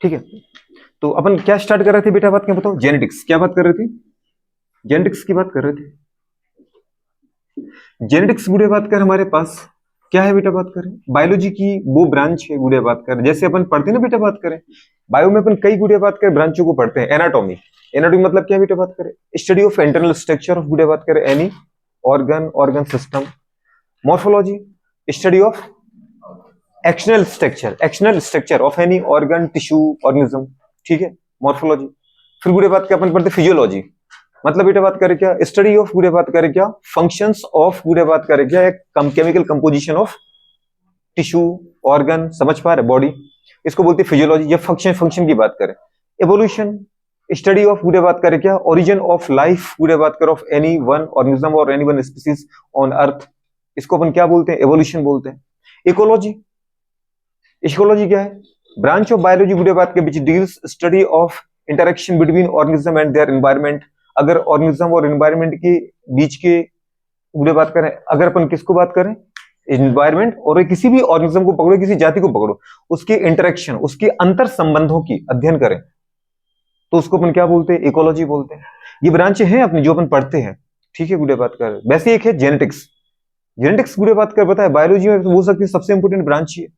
ठीक है, तो अपन क्या स्टार्ट कर रहे थे बेटा, बात क्या बताओ, जेनेटिक्स, क्या बात कर रहे थे, जेनेटिक्स की बात कर रहे थे। जेनेटिक्स गुड़े बात कर हमारे पास क्या है बेटा, बात करें बायोलॉजी की वो ब्रांच है गुड़े बात कर, जैसे अपन पढ़ते हैं ना बेटा, बात करें बायो में अपन कई गुड़े बात करें ब्रांचों को पढ़ते हैं। एनाटॉमी, एनाटॉमी मतलब क्या है बेटा, बात करें study of internal structure of गुड़े बात करें any organ, organ system. Morphology, study of external structure, external structure of any organ, tissue, organism. ठीक है, मॉर्फोलॉजी। फिर गुड़े बात के अपन पढ़ते फिजियोलॉजी, मतलब बेटा बात करें क्या, स्टडी ऑफ गुड़े बात करें क्या, फंक्शंस ऑफ गुड़े बात करें क्या, एक chemical composition of tissue, organ, समझ पा रहे बॉडी, इसको बोलते हैं फिजियोलॉजी। या फंक्शन, फंक्शन की बात करें एवोल्यूशन, स्टडी ऑफ गुड़े बात करें क्या, ओरिजिन ऑफ लाइफ गुड़े बात करें ऑफ एनी वन ऑर्गेनिज्म और any one species on earth, इसको अपन क्या बोलते हैं, एवोल्यूशन बोलते हैं। इकोलॉजी, इकोलॉजी क्या है, ब्रांच ऑफ बायोलॉजी गुड़े बात के बीच deals study of interaction between organism and their environment. अगर ऑर्गेनिज्म और एनवायरमेंट के बीच के गुड़े बात करें, अगर अपन किसको बात करें, एनवायरमेंट, और किसी भी ऑर्गेनिज्म को पकड़ो, किसी जाति को पकड़ो, उसके इंटरेक्शन, उसके अंतर संबंधों की अध्ययन करें, तो उसको अपन क्या बोलते हैं, इकोलॉजी बोलते हैं। ये ब्रांच है अपनी जो अपन पढ़ते हैं। ठीक है गुड़े बात कर, वैसे एक है जेनेटिक्स, जेनेटिक्स गुड़े बात कर बताया बायोलॉजी में बोल सकते हैं सबसे इंपोर्टेंट ब्रांच ही है।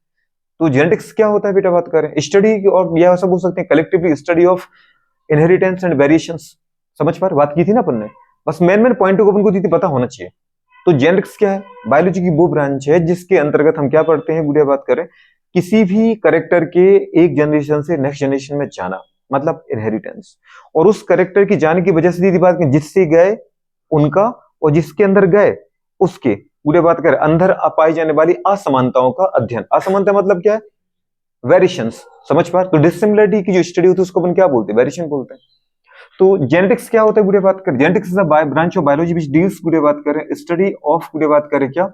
तो जेनेटिक्स क्या होता है बेटा, बात करें स्टडी, और यह ऐसा बोल सकते हैं collectively study of inheritance and variations. समझ पा रहे, बात की थी ना अपन ने, बस मेन मेन पॉइंट को अपन को पता होना चाहिए। तो जेनेटिक्स क्या है, बायोलॉजी की वो ब्रांच है जिसके अंतर्गत हम क्या पढ़ते हैं गुड़िया बात करें, किसी भी करेक्टर के एक जनरेशन से नेक्स्ट जनरेशन में जाना, मतलब इनहेरिटेंस, और उस करेक्टर की जाने की वजह से दीदी बात करें जिससे गए उनका, और जिसके अंदर गए उसके गुड़िया बात करें अंदर पाई जाने वाली असमानताओं का अध्ययन। असमानता मतलब क्या है, वेरिएशंस, समझ पा, तो डिसिमिलरिटी की जो स्टडी होती है उसको अपन क्या बोलते हैं, वेरिएशन बोलते हैं। तो जेनेटिक्स क्या होता है गुड़े बात करें, genetics is a branch of biology which deals गुड़े बात करें स्टडी ऑफ गुड़े बात करें क्या,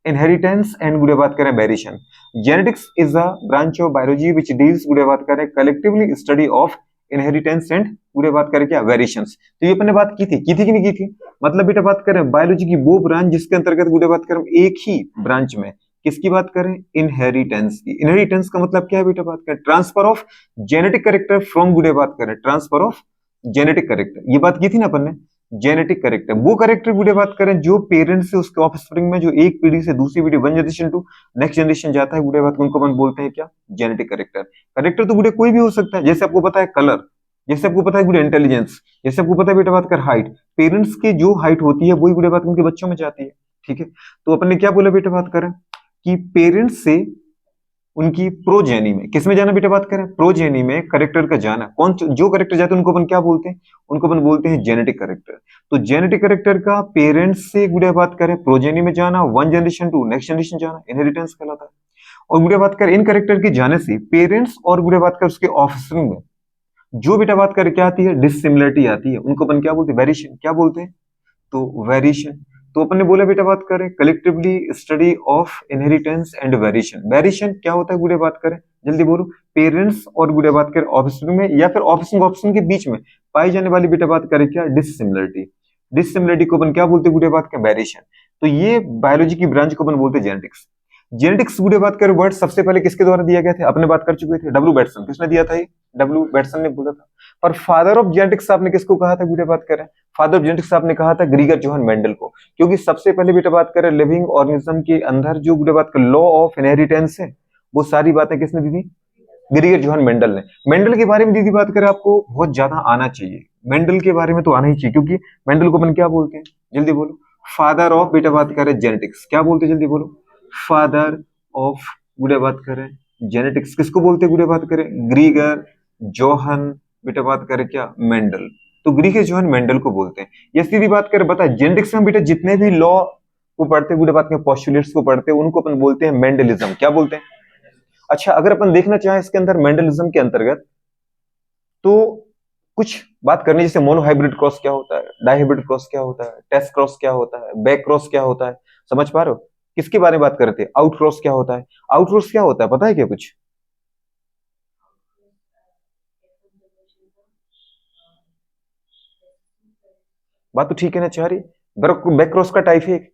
इनहेरिटेंस एंड गुड़े बात करें variation. Genetics is a branch of biology which deals गुड़े बात करें collectively study of inheritance and गुड़े बात करें क्या, वेरिएशंस। तो ये अपन ने बात की थी कि नहीं की थी, मतलब बेटा बात करें बायोलॉजी की वो ब्रांच जिसके अंतर्गत गुड़े बात करें एक ही ब्रांच में किसकी बात करें, इनहेरिटेंस की। इनहेरिटेंस का मतलब क्या है बेटा, बात करें transfer of genetic character from गुड़े बात करें, ट्रांसफर ऑफ जेनेटिक करेक्टर, ये बात की थी ना अपन ने, जेनेटिक करेक्टर वो करेक्टर गुड़े बात करें जो पेरेंट्स से उसके ऑफस्प्रिंग में जो एक पीढ़ी से दूसरी पीढ़ी, one generation to next generation जाता है गुड़े बात, उनको अपन बोलते हैं क्या, जेनेटिक करेक्टर। करेक्टर तो गुड़े कोई भी हो सकता है, जैसे आपको पता है कलर, जैसे आपको पता है गुड़े इंटेलिजेंस, जैसे आपको पता है बेटा बात कर हाइट, पेरेंट्स की जो हाइट होती है वही गुड़े बात उनके बच्चों में जाती है। ठीक है, तो अपन ने क्या बोला बेटा बात करें कि पेरेंट्स से उनकी प्रोजेनी में, किसमें जाना बेटा बात करें, प्रोजेनी में करेक्टर का जाना, कौन जो करेक्टर जाते हैं उनको अपन क्या बोलते हैं, उनको अपन बोलते हैं जेनेटिक करेक्टर। तो जेनेटिक करेक्टर का पेरेंट्स से गुड़िया बात करें प्रोजेनी में जाना, one generation to next generation जाना, इनहेरिटेंस कहलाता है। और गुड़िया बात करें इन करेक्टर के जाने से पेरेंट्स और गुड़िया बात कर उसके ऑफस्प्रिंग में जो बेटा बात करें क्या आती है, डिसिमिलरिटी आती है, उनको अपन क्या बोलते हैं, वेरिएशन, क्या बोलते हैं, तो वेरिएशन। तो अपन ने बोला बेटा बात करें collectively study of inheritance and variation. Variation क्या होता है गुड़े बात करें, जल्दी बोलो, पेरेंट्स और गुड़े बात करें ऑफस्प्रिंग में या फिर ऑफस्प्रिंग ऑप्शन के बीच में पाई जाने वाली बेटा बात करें क्या, डिसिमिलरिटी। डिसिमिलरिटी को अपन क्या बोलते हैं गुड़े बात का, वेरिएशन। तो ये बायोलॉजी की ब्रांच को अपन बोलते हैं जेनेटिक्स। जेनेटिक्स गुड़े बात करें वर्ड सबसे पहले किसके द्वारा दिया गया था, अपने बात कर चुके थे, डब्ल्यू बैटसन, किसने दिया था ये, डब्ल्यू बैटसन ने बोला था। पर फादर ऑफ जेनेटिक्स आपने किसको कहा था गुड़े बात करें, फादर ऑफ जेनेटिक्स आपने कहा था ग्रीगर जोहन मेंडल को, क्योंकि सबसे पहले बेटा बात करें लिविंग ऑर्गेनिज्म के अंदर जो बेटा बात करें लॉ ऑफ इनहेरिटेंस है, वो सारी बातें किसने दी थी, ग्रीगर जोहन मेंडल ने। मेंडल के बारे में दीदी बात करें आपको बहुत ज्यादा आना चाहिए, मेंडल के बारे में तो आना ही चाहिए, क्योंकि मेंडल को अपन क्या बोलते हैं, जल्दी बोलो, फादर ऑफ बेटा बात करें जेनेटिक्स, क्या बोलते हैं जल्दी बोलो, फादर ऑफ गुड़े बात करें जेनेटिक्स, किसको बोलते हैं गुड़े बात करें, ग्रीगर जोहन बेटा बात करें क्या, मेंडल। तो ग्रीगर जोहन मेंडल को बोलते हैं। ये सीधी बात करें बता, जेनेटिक्स में बेटा जितने भी लॉ को पढ़ते गुड़े बात करें, पोस्टुलेट्स को पढ़ते हैं, उनको अपन बोलते हैं मेंडलिज्म, क्या बोलते हैं। अच्छा, अगर अपन देखना चाहें इसके अंदर मेंडलिज्म के अंतर्गत, तो कुछ बात करनी, जैसे मोनोहाइब्रिड क्रॉस क्या होता है, डाइहाइब्रिड क्रॉस क्या होता है, टेस्ट क्रॉस क्या होता है, बैक क्रॉस क्या होता है, समझ पा रहे हो, किसके बारे में बात कर रहे थे, आउट क्रॉस क्या होता है, आउट क्रॉस क्या होता है पता है क्या कुछ, बात तो ठीक है ना चारी, बैक क्रॉस का टाइप है एक।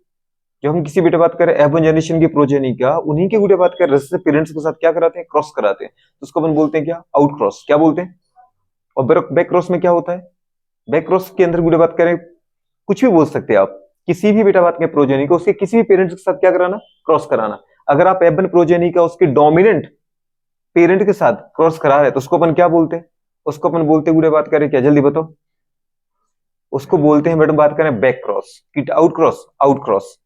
जो हम किसी बेटा बात करें F1 जनरेशन की प्रोजेनी का, उन्हीं के गुड़े बात करें रिसेसिव पेरेंट्स के साथ क्या कराते हैं, क्रॉस कराते हैं, तो उसको अपन बोलते हैं क्या, आउट क्रॉस, क्या बोलते हैं। और बैक क्रॉस में क्या होता है, बैक क्रॉस के अंदर गुड़े बात करें कुछ भी बोल सकते हैं आप, किसी भी बेटा बात के प्रोजेनी को उसके किसी भी पेरेंट्स के साथ क्या कराना, क्रॉस कराना। अगर आप F1 प्रोजेनी का उसके डोमिनेंट पेरेंट के साथ क्रॉस करा रहे हैं तो उसको अपन क्या बोलते हैं, उसको अपन बोलते हैं गुड़े बात करें क्या, जल्दी बताओ। उसको बोलते हैं मैडम बात करें back cross, out cross, out cross.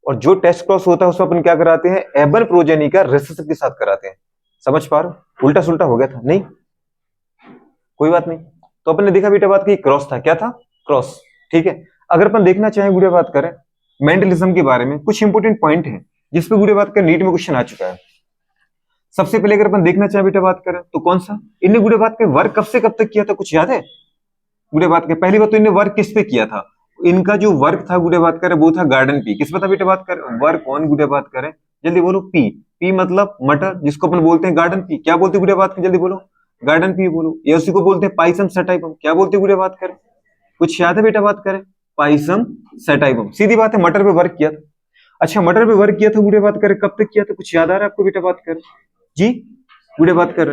और जो टेस्ट क्रॉस होता है उसको अपन क्या कराते हैं, एबन प्रोजेनी का रिसेसिव के साथ कराते हैं। समझ पा रहे हो, उल्टा सुल्टा हो गया था नहीं, कोई बात नहीं। तो अपन ने देखा बेटा बात की क्रॉस था, क्या था, क्रॉस, ठीक है। अगर अपन देखना चाहें गुड़िया बात करें मेंडलिज्म के बारे में, कुछ इंपोर्टेंट पॉइंट है जिसपे गुड़िया बात करें नीट में क्वेश्चन आ चुका है। सबसे पहले अगर अपन देखना चाहें बेटा बात करें तो कौन सा, इनने गुड़िया बात के वर्क कब से कब तक किया था, कुछ याद है। गुड़िया बात के पहली बात तो इनने वर्क किस पे किया था, इनका जो वर्क था गुड़िया बात करें वो था गार्डन पी, किस पे था बेटा बात करें, वर्क ऑन गुड़िया बात करें, जल्दी बोलो, पी, पी मतलब मटर, जिसको अपन बोलते हैं गार्डन पी, क्या बोलते हैं गुड़िया बात करें, जल्दी बोलो, गार्डन पी बोलो। या उसी को बोलते हैं पाइसम सटाइपम, क्या बोलते हैं गुड़िया बात करें, कुछ याद है बेटा बात करें, पाइसम सटाइपम, सीधी बात है मटर पे वर्क किया था। अच्छा मटर पे वर्क किया था गुड़िया बात करें, कब तक किया था, कुछ याद आ रहा है आपको बेटा बात करें जी, गुड़िया बात कर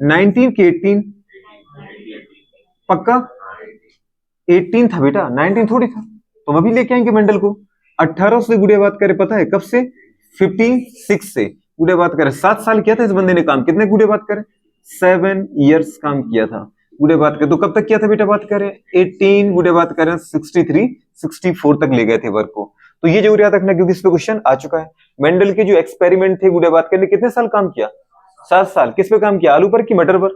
19 के 18, पक्का 18 था बेटा, 19 थोड़ी था। तो हम अभी लेके आएंगे मेंडल को 18 से गुड़िया बात करें, पता है कब से, 56 से गुड़िया बात करें, 7 साल किया था इस बंदे ने काम, कितने गुड़िया बात करें, 7 इयर्स काम किया था गुड़िया बात करें। तो कब तक किया था बेटा बात करें, 18 गुड़िया बात करें 63 64 तक ले गए थे वर्क को। तो ये जरूर याद रखना क्योंकि इस पे क्वेश्चन आ चुका है। मेंडल के जो एक्सपेरिमेंट थे गुड़िया बात करने, कितने साल काम किया, 7 साल। किस पे काम किया, आलू पर कि मटर पर,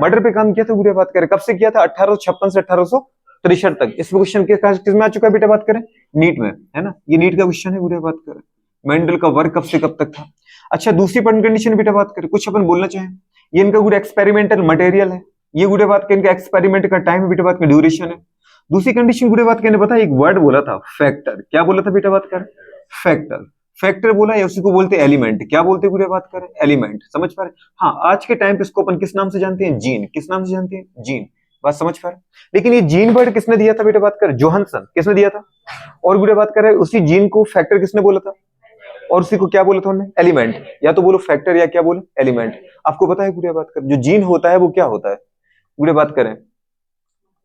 मटर पे काम किया था गुड़िया बात करें, कब से किया था, 1856 से 1863 तक। इस क्वेश्चन किस में आ चुका है बेटा बात करें, नीट में, है ना, ये नीट का क्वेश्चन है गुड़िया बात करें, मेंडल का वर्क कब से कब तक था। अच्छा दूसरी कंडीशन बेटा बात करें, कुछ अपन बोलना चाहें, ये इनका गुड एक्सपेरिमेंटल मटेरियल है, ये गुड़िया बात करें इनका एक्सपेरिमेंट का टाइम बेटा बात करें, ड्यूरेशन है। दूसरी कंडीशन गुड़िया बात करने पता है, एक वर्ड बोला था फैक्टर, क्या बोला था बेटा बात करें, फैक्टर, फैक्टर बोला या उसी को बोलते हैं एलिमेंट, क्या बोलते हैं गुड़िया बात करें, एलिमेंट, समझ पा रहे। हाँ आज के टाइम पे इसको अपन किस नाम से जानते हैं, जीन, किस नाम से जानते हैं, जीन, बात समझ पा रहे। लेकिन ये जीन वर्ड किसने दिया था बेटा बात करें, जोहानसन, किसने दिया था। और गुड़िया बात करें उसी जीन को फैक्टर किसने बोला था, और उसी को क्या बोला था उन्होंने, एलिमेंट, या तो बोलो फैक्टर या क्या बोले, एलिमेंट। आपको पता है गुड़िया बात करें जो जीन होता है वो क्या होता है, गुड़िया बात करें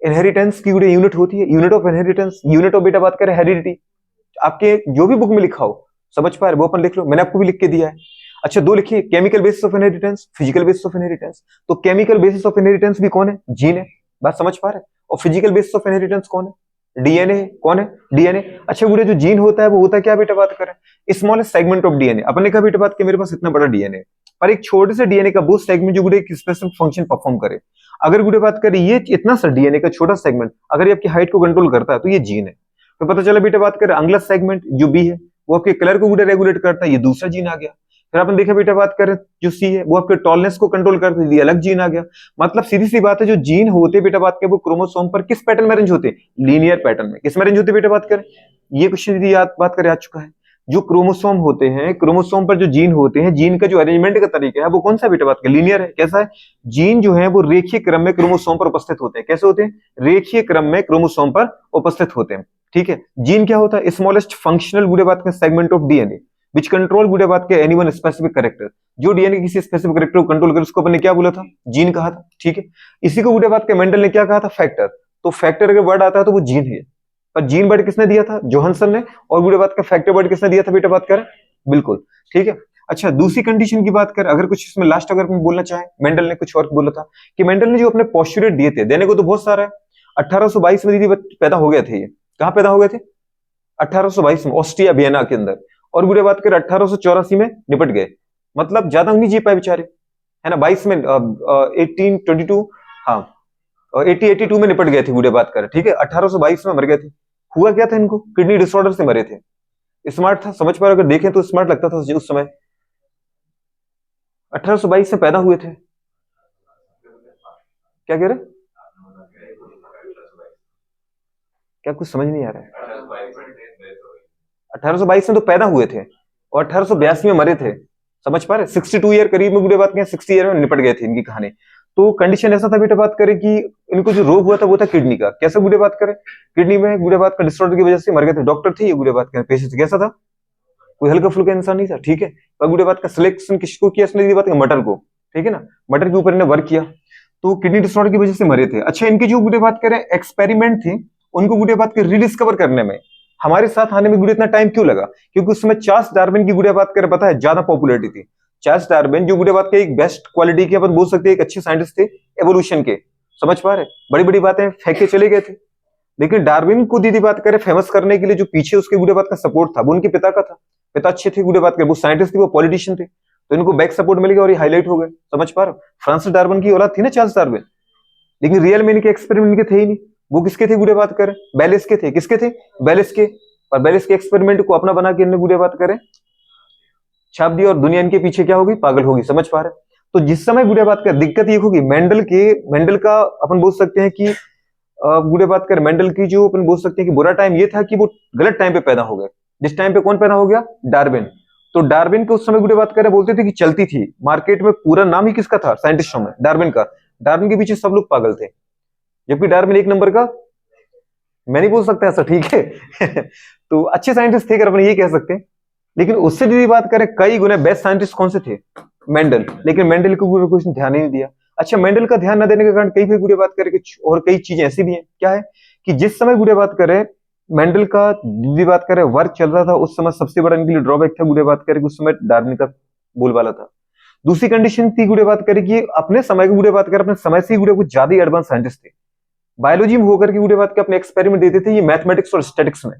इनहेरिटेंस की गुड़िया यूनिट होती है, unit of inheritance, unit of बेटा बात करें हेरिडिटी। आपके जो भी बुक में लिखा हो, समझ पा रहे वो अपन लिख लो, मैंने आपको भी लिख के दिया है। अच्छा दो लिखिए, chemical basis of inheritance, physical basis of inheritance. तो केमिकल बेसिस ऑफ इनहेरिटेंस भी कौन है, जीन है, बात समझ पा रहे। और फिजिकल बेसिस ऑफ इनहेरिटेंस कौन है, डीएनए, कौन है, डीएनए। अच्छा गुड़िया जो जीन होता है वो होता है क्या बेटा बात करें, स्मॉलेस्ट सेगमेंट ऑफ डीएनए। अपन ने कहा बेटा बात कि मेरे पास इतना बड़ा डीएनए, पर एक छोटे से डीएनए का वो सेगमेंट जो गुड़िया एक स्पेसिफिक फंक्शन परफॉर्म करे। अगर गुड़िया बात करें ये इतना सा डीएनए का छोटा सेगमेंट अगर ये आपकी हाइट को कंट्रोल करता है तो ये जीन है। तो पता चला बेटा बात करें अगला सेगमेंट जो बी है वो आपके कलर को गुड़िया रेगुलेट करता है, ये दूसरा जीन आ गया। फिर अपन देखा बेटा बात करें जो सी है वो आपके टॉलनेस को कंट्रोल करता है, ये अलग जीन आ गया। मतलब सीधी सी बात है जो जीन होते बेटा बात करें वो क्रोमोसोम पर किस पैटर्न में अरेंज होते, लीनियर पैटर्न में। किस में अरेंज होते बेटा बात करें, ये क्वेश्चन याद बात करें आ चुका है। जो क्रोमोसोम होते हैं, क्रोमोसोम पर जो जीन होते हैं, जीन का जो अरेंजमेंट का तरीका है वो कौन सा बेटा बात करें, लीनियर है। कैसा है, जीन जो है वो रेखीय क्रम में क्रोमोसोम पर उपस्थित होते हैं। कैसे होते हैं, रेखीय क्रम में क्रोमोसोम पर उपस्थित होते हैं, ठीक है। जीन क्या होता है, स्मॉलेस्ट फंक्शनल गुड़िया बात करें segment of DNA which control गुड़िया बात के एनी वन स्पेसिफिक कैरेक्टर। जो डीएनए किसी स्पेसिफिक कैरेक्टर को कंट्रोल करे उसको अपन ने क्या बोला था, जीन कहा था, ठीक है। इसी को गुड़िया बात के मेंडल ने क्या कहा था, फैक्टर। तो फैक्टर अगर वर्ड आता है तो वो जीन है, पर जीन वर्ड किसने दिया था, जोहानसन ने। और गुड़िया बात का फैक्टर वर्ड किसने दिया था बेटा बात करें, बिल्कुल, ठीक है। अच्छा दूसरी कंडीशन की बात कर, अगर कुछ इसमें लास्ट अगर हम बोलना चाहें, मेंडल ने कुछ और बोला था कि मेंडल ने जो अपने पोस्टुलेट दिए थे, देने को तो बहुत सारा है। 1822 में दीदी पैदा हो गए थे, ये कहां पैदा हो गए थे, 1822 में ऑस्ट्रिया वियना के अंदर। और गुड़िया बात करें 1884 में निपट गए, मतलब ज्यादा नहीं जी पाए बेचारे, है ना। 22 में 1822, हाँ 1882 में निपट गए थे गुड़िया बात करें, ठीक है। 1822 में मर गए थे। हुआ क्या था इनको, किडनी डिसऑर्डर से मरे थे। स्मार्ट था, समझ पा रहे, अगर देखें तो स्मार्ट लगता था उस समय। 1822 में पैदा हुए थे, क्या कह रहे, क्या कुछ समझ नहीं आ रहा है। 1822 में तो पैदा हुए थे और 1882 में मरे थे, समझ पा रहे। 62 ईयर करीब में गुड़िया बात करें, 60 ईयर में निपट गए थे इनकी कहानी। तो कंडीशन ऐसा था बेटा बात करें कि इनको जो रोग हुआ था वो था किडनी का। कैसे गुड़े बात करें, किडनी में गुड़े बात का डिसऑर्डर की वजह से मर गए थे। डॉक्टर थे ये गुड़े बात करें, पेशेंट कैसा था, कोई हल्का फुल्का इंसान नहीं था, ठीक है। और गुड़े बात का सिलेक्शन किसको किया इसने, बात मटर को, ठीक है ना, मटर के ऊपर इन्हें वर्क किया, तो किडनी डिसऑर्डर की वजह से मरे थे। अच्छा, इनकी जो गुड़े बात करें एक्सपेरिमेंट थे, उनको गुड़े बात के रिडिस्कवर करने में, हमारे साथ आने में गुड़े इतना टाइम क्यों लगा, क्योंकि उस समय चार्ल्स डार्विन की गुड़े बात करें पता है ज्यादा पॉपुलरिटी थी। चार्ल्स डार्विन जो गुड़े बात के एक बेस्ट क्वालिटी के अपन बोल सकते हैं, एक अच्छे साइंटिस्ट थे एवोल्यूशन के, समझ पा रहे, बड़ी बड़ी बातें फेंक के चले गए थे। लेकिन डार्विन को दीदी बात करें फेमस करने के लिए जो पीछे उसके गुड़े बात का सपोर्ट था वो उनके पिता का था। पिता अच्छे थे गुड़े बात करें, वो साइंटिस्ट थे, वो पॉलिटिशियन थे, तो इनको बैक सपोर्ट मिल गया और ये हाईलाइट हो गए, समझ पा रहे हो। फ्रांसिस डार्विन की औलाद थी ना चार्ल्स डार्विन, लेकिन रियल में इनके एक्सपेरिमेंट इनके थे ही नहीं। वो किसके थे गुड़े बात करें, बैलिस के थे। किसके थे, बैलिस के। और बैलिस के एक्सपेरिमेंट को अपना बना के इन्हें गुड़े बात करें छाप दिया, और दुनिया इनके पीछे क्या होगी, पागल होगी, समझ पा रहे। तो जिस समय गुड़े बात कर दिक्कत ये होगी, मेंडल का अपन बोल सकते हैं कि गुड़े बात कर मेंडल की जो अपन बोल सकते हैं कि बुरा टाइम ये था कि वो गलत टाइम पे पैदा हो गए। जिस टाइम पे कौन पैदा हो गया, डार्विन। तो डार्विन को उस समय गुड़े बात करें बोलते थे कि चलती थी मार्केट में, पूरा नाम ही किसका था साइंटिस्टों में, डार्विन का। डार्विन के पीछे सब लोग पागल थे, जबकि डार्विन एक नंबर का, मैं नहीं बोल सकता ऐसा, ठीक है तो अच्छे साइंटिस्ट थे अगर अपन ये कह सकते हैं। लेकिन उससे यदि बात करें कई गुने बेस्ट साइंटिस्ट कौन से थे, मेंडल। लेकिन मेंडल को कुछ ध्यान ही नहीं दिया। अच्छा, मेंडल का ध्यान न देने के कारण कई भी गुड़े बात करें और कई चीजें ऐसी भी हैं, क्या है कि जिस समय गुड़े बात करें मेंडल का यदि बात करें वर्क चल रहा था, उस समय सबसे बड़ा इनके लिए ड्रॉबैक था गुड़े बात करें उस समय डार्विन का बोलबाला था। दूसरी कंडीशन थी गुड़े बात करें कि अपने समय के गुड़े बात करें, अपने समय से ही गुड़े कुछ ज्यादा एडवांस साइंटिस्ट थे। बायोलॉजी में होकर के गुड़े बात के अपने एक्सपेरिमेंट देते थे ये मैथमेटिक्स और स्टैटिक्स में।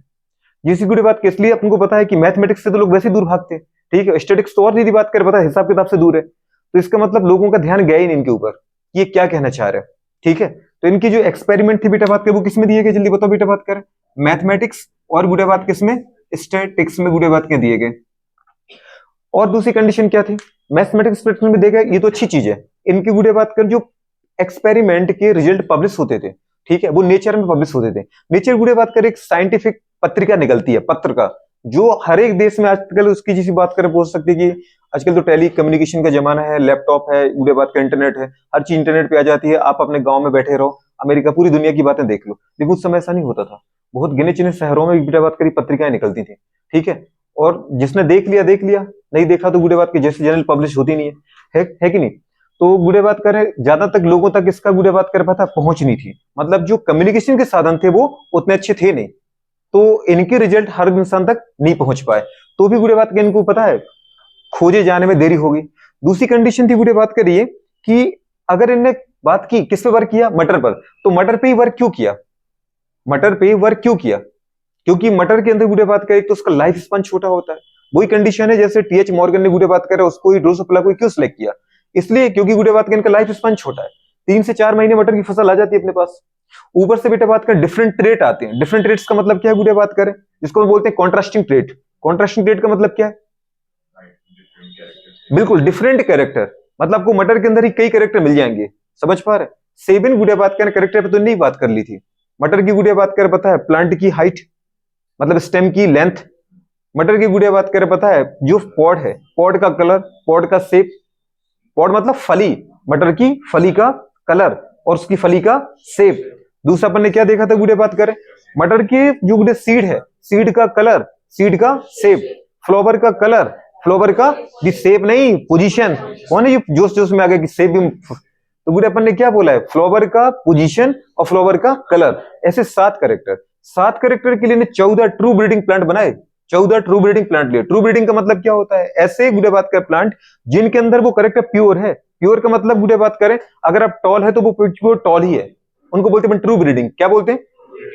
जिस गुड़े बात के इसलिए अपने को पता है कि मैथमेटिक्स से तो लोग वैसे दूर भागते हैं, ठीक है, स्टैटिक्स तो और यदि बात करें पता है हिसाब किताब से दूर है। तो इसका मतलब लोगों का ध्यान गया ही नहीं इनके ऊपर, ये क्या कहना चाह रहे हैं, ठीक है। तो इनकी जो एक्सपेरिमेंट थी बेटा बात करें वो किसमें दिए गए, जल्दी बताओ बेटा बात करें, मैथमेटिक्स और गुड़े बात किसमें, स्टैटिक्स में गुड़े बात के दिए गए। और दूसरी कंडीशन क्या थी, मैथमेटिक्स में देखा, ये तो अच्छी चीज है। इनकी गुड़े बात कर जो एक्सपेरिमेंट के रिजल्ट पब्लिश होते थे, ठीक है, वो नेचर में पब्लिश होते थे। नेचर गुड़े बात कर एक साइंटिफिक पत्रिका निकलती है, पत्र का, जो हर एक देश में आजकल उसकी जिस बात करें बोल सकते हैं कि आजकल तो टेली कम्युनिकेशन का जमाना है, लैपटॉप है, गुड़े बात का इंटरनेट है, हर चीज इंटरनेट पे आ जाती है। आप अपने गांव में बैठे रहो, अमेरिका पूरी दुनिया की बातें देख लो। लेकिन उस समय ऐसा नहीं होता था, बहुत गिने चुने शहरों में गुड़े बात करी पत्रिकाएं निकलती थी, ठीक है। और जिसने देख लिया देख लिया, नहीं देखा तो गुड़े बात की जैसे जनरल पब्लिश होती नहीं है कि नहीं। तो गुड़े बात करें ज्यादा तक लोगों तक इसका गुड़े बात कर पाता पहुंच नहीं थी, मतलब जो कम्युनिकेशन के साधन थे वो उतने अच्छे थे नहीं, तो इनके रिजल्ट हर इंसान तक नहीं पहुंच पाए। तो भी गुड़े बात के इनको पता है खोजे जाने में देरी होगी। दूसरी कंडीशन थी गुड़े बात करिए कि अगर इनने बात की किस पे वर्क किया, मटर पर, तो मटर पे ही वर्क क्यों किया, मटर पे ही वर्क क्यों किया, क्योंकि मटर के अंदर गुड़े बात करें तो उसका लाइफ स्पान छोटा होता है। वही कंडीशन है जैसे टीएच मॉर्गन ने गुड़े बात करे उसको ही ड्रोसोफिला को क्यों सिलेक्ट किया, इसलिए क्योंकि गुड़े बात करें इनका लाइफ स्पान छोटा है, 3 से 4 महीने मटर की फसल आ जाती है अपने पास। ऊपर से बेटा बात करें डिफरेंट ट्रेट आते हैं। डिफरेंट ट्रेट्स का मतलब क्या है गुड़े बात करें, जिसको हम बोलते हैं कॉन्ट्रास्टिंग ट्रेट। कॉन्ट्रास्टिंग ट्रेट का मतलब क्या है, बिल्कुल डिफरेंट कैरेक्टर, मतलब आपको मटर के अंदर ही कई कैरेक्टर मिल जाएंगे, समझ पा रहे। सेबिन गुड़िया बात करें कैरेक्टर पे तो नहीं बात कर ली थी। मटर की गुड़िया बात करें पता है प्लांट की हाइट, मतलब स्टेम की लेंथ। मटर की गुड़िया बात करें पता है जो पॉड है, पॉड का कलर, पॉड का शेप, पॉड मतलब फली, मटर की फली का कलर और उसकी फली का शेप। दूसरा अपन ने क्या देखा था गुड़िया बात करें, मटर की जो गुड़िया सीड है, सीड का कलर, सीड का शेप, फ्लावर का कलर, फ्लावर का दी शेप नहीं पोजीशन। कौन है ये जोश जोश में आ गया कि शेप भी, तो गुड़िया अपन ने क्या बोला है, फ्लावर का पोजीशन और फ्लावर का कलर। ऐसे 7 कैरेक्टर, 7 कैरेक्टर के लिए 14 ट्रू ब्रीडिंग प्लांट बनाए, 14 ट्रू ब्रीडिंग प्लांट लिए। ट्रू ब्रीडिंग का मतलब क्या होता है, ऐसे गुड़े बात कर प्लांट जिनके अंदर वो कैरेक्टर प्योर है। प्योर का मतलब गुड़े बात करें अगर आप टॉल है तो वो प्योर टॉल ही है, उनको बोलते हैं ट्रू ब्रीडिंग। क्या बोलते हैं,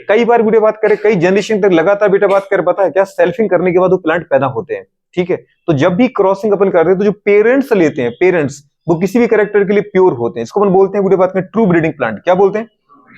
कई बार गुड़े बात करें कई जनरेशन तक लगातार बेटा बात कर पता है क्या, सेल्फिंग करने के बाद वो प्लांट पैदा होते हैं, ठीक है। तो जब भी क्रॉसिंग अपन करते हैं तो जो पेरेंट्स लेते हैं, पेरेंट्स वो किसी भी कैरेक्टर के लिए प्योर होते हैं, इसको अपन बोलते हैं गुड़े बात में ट्रू ब्रीडिंग प्लांट। क्या बोलते हैं,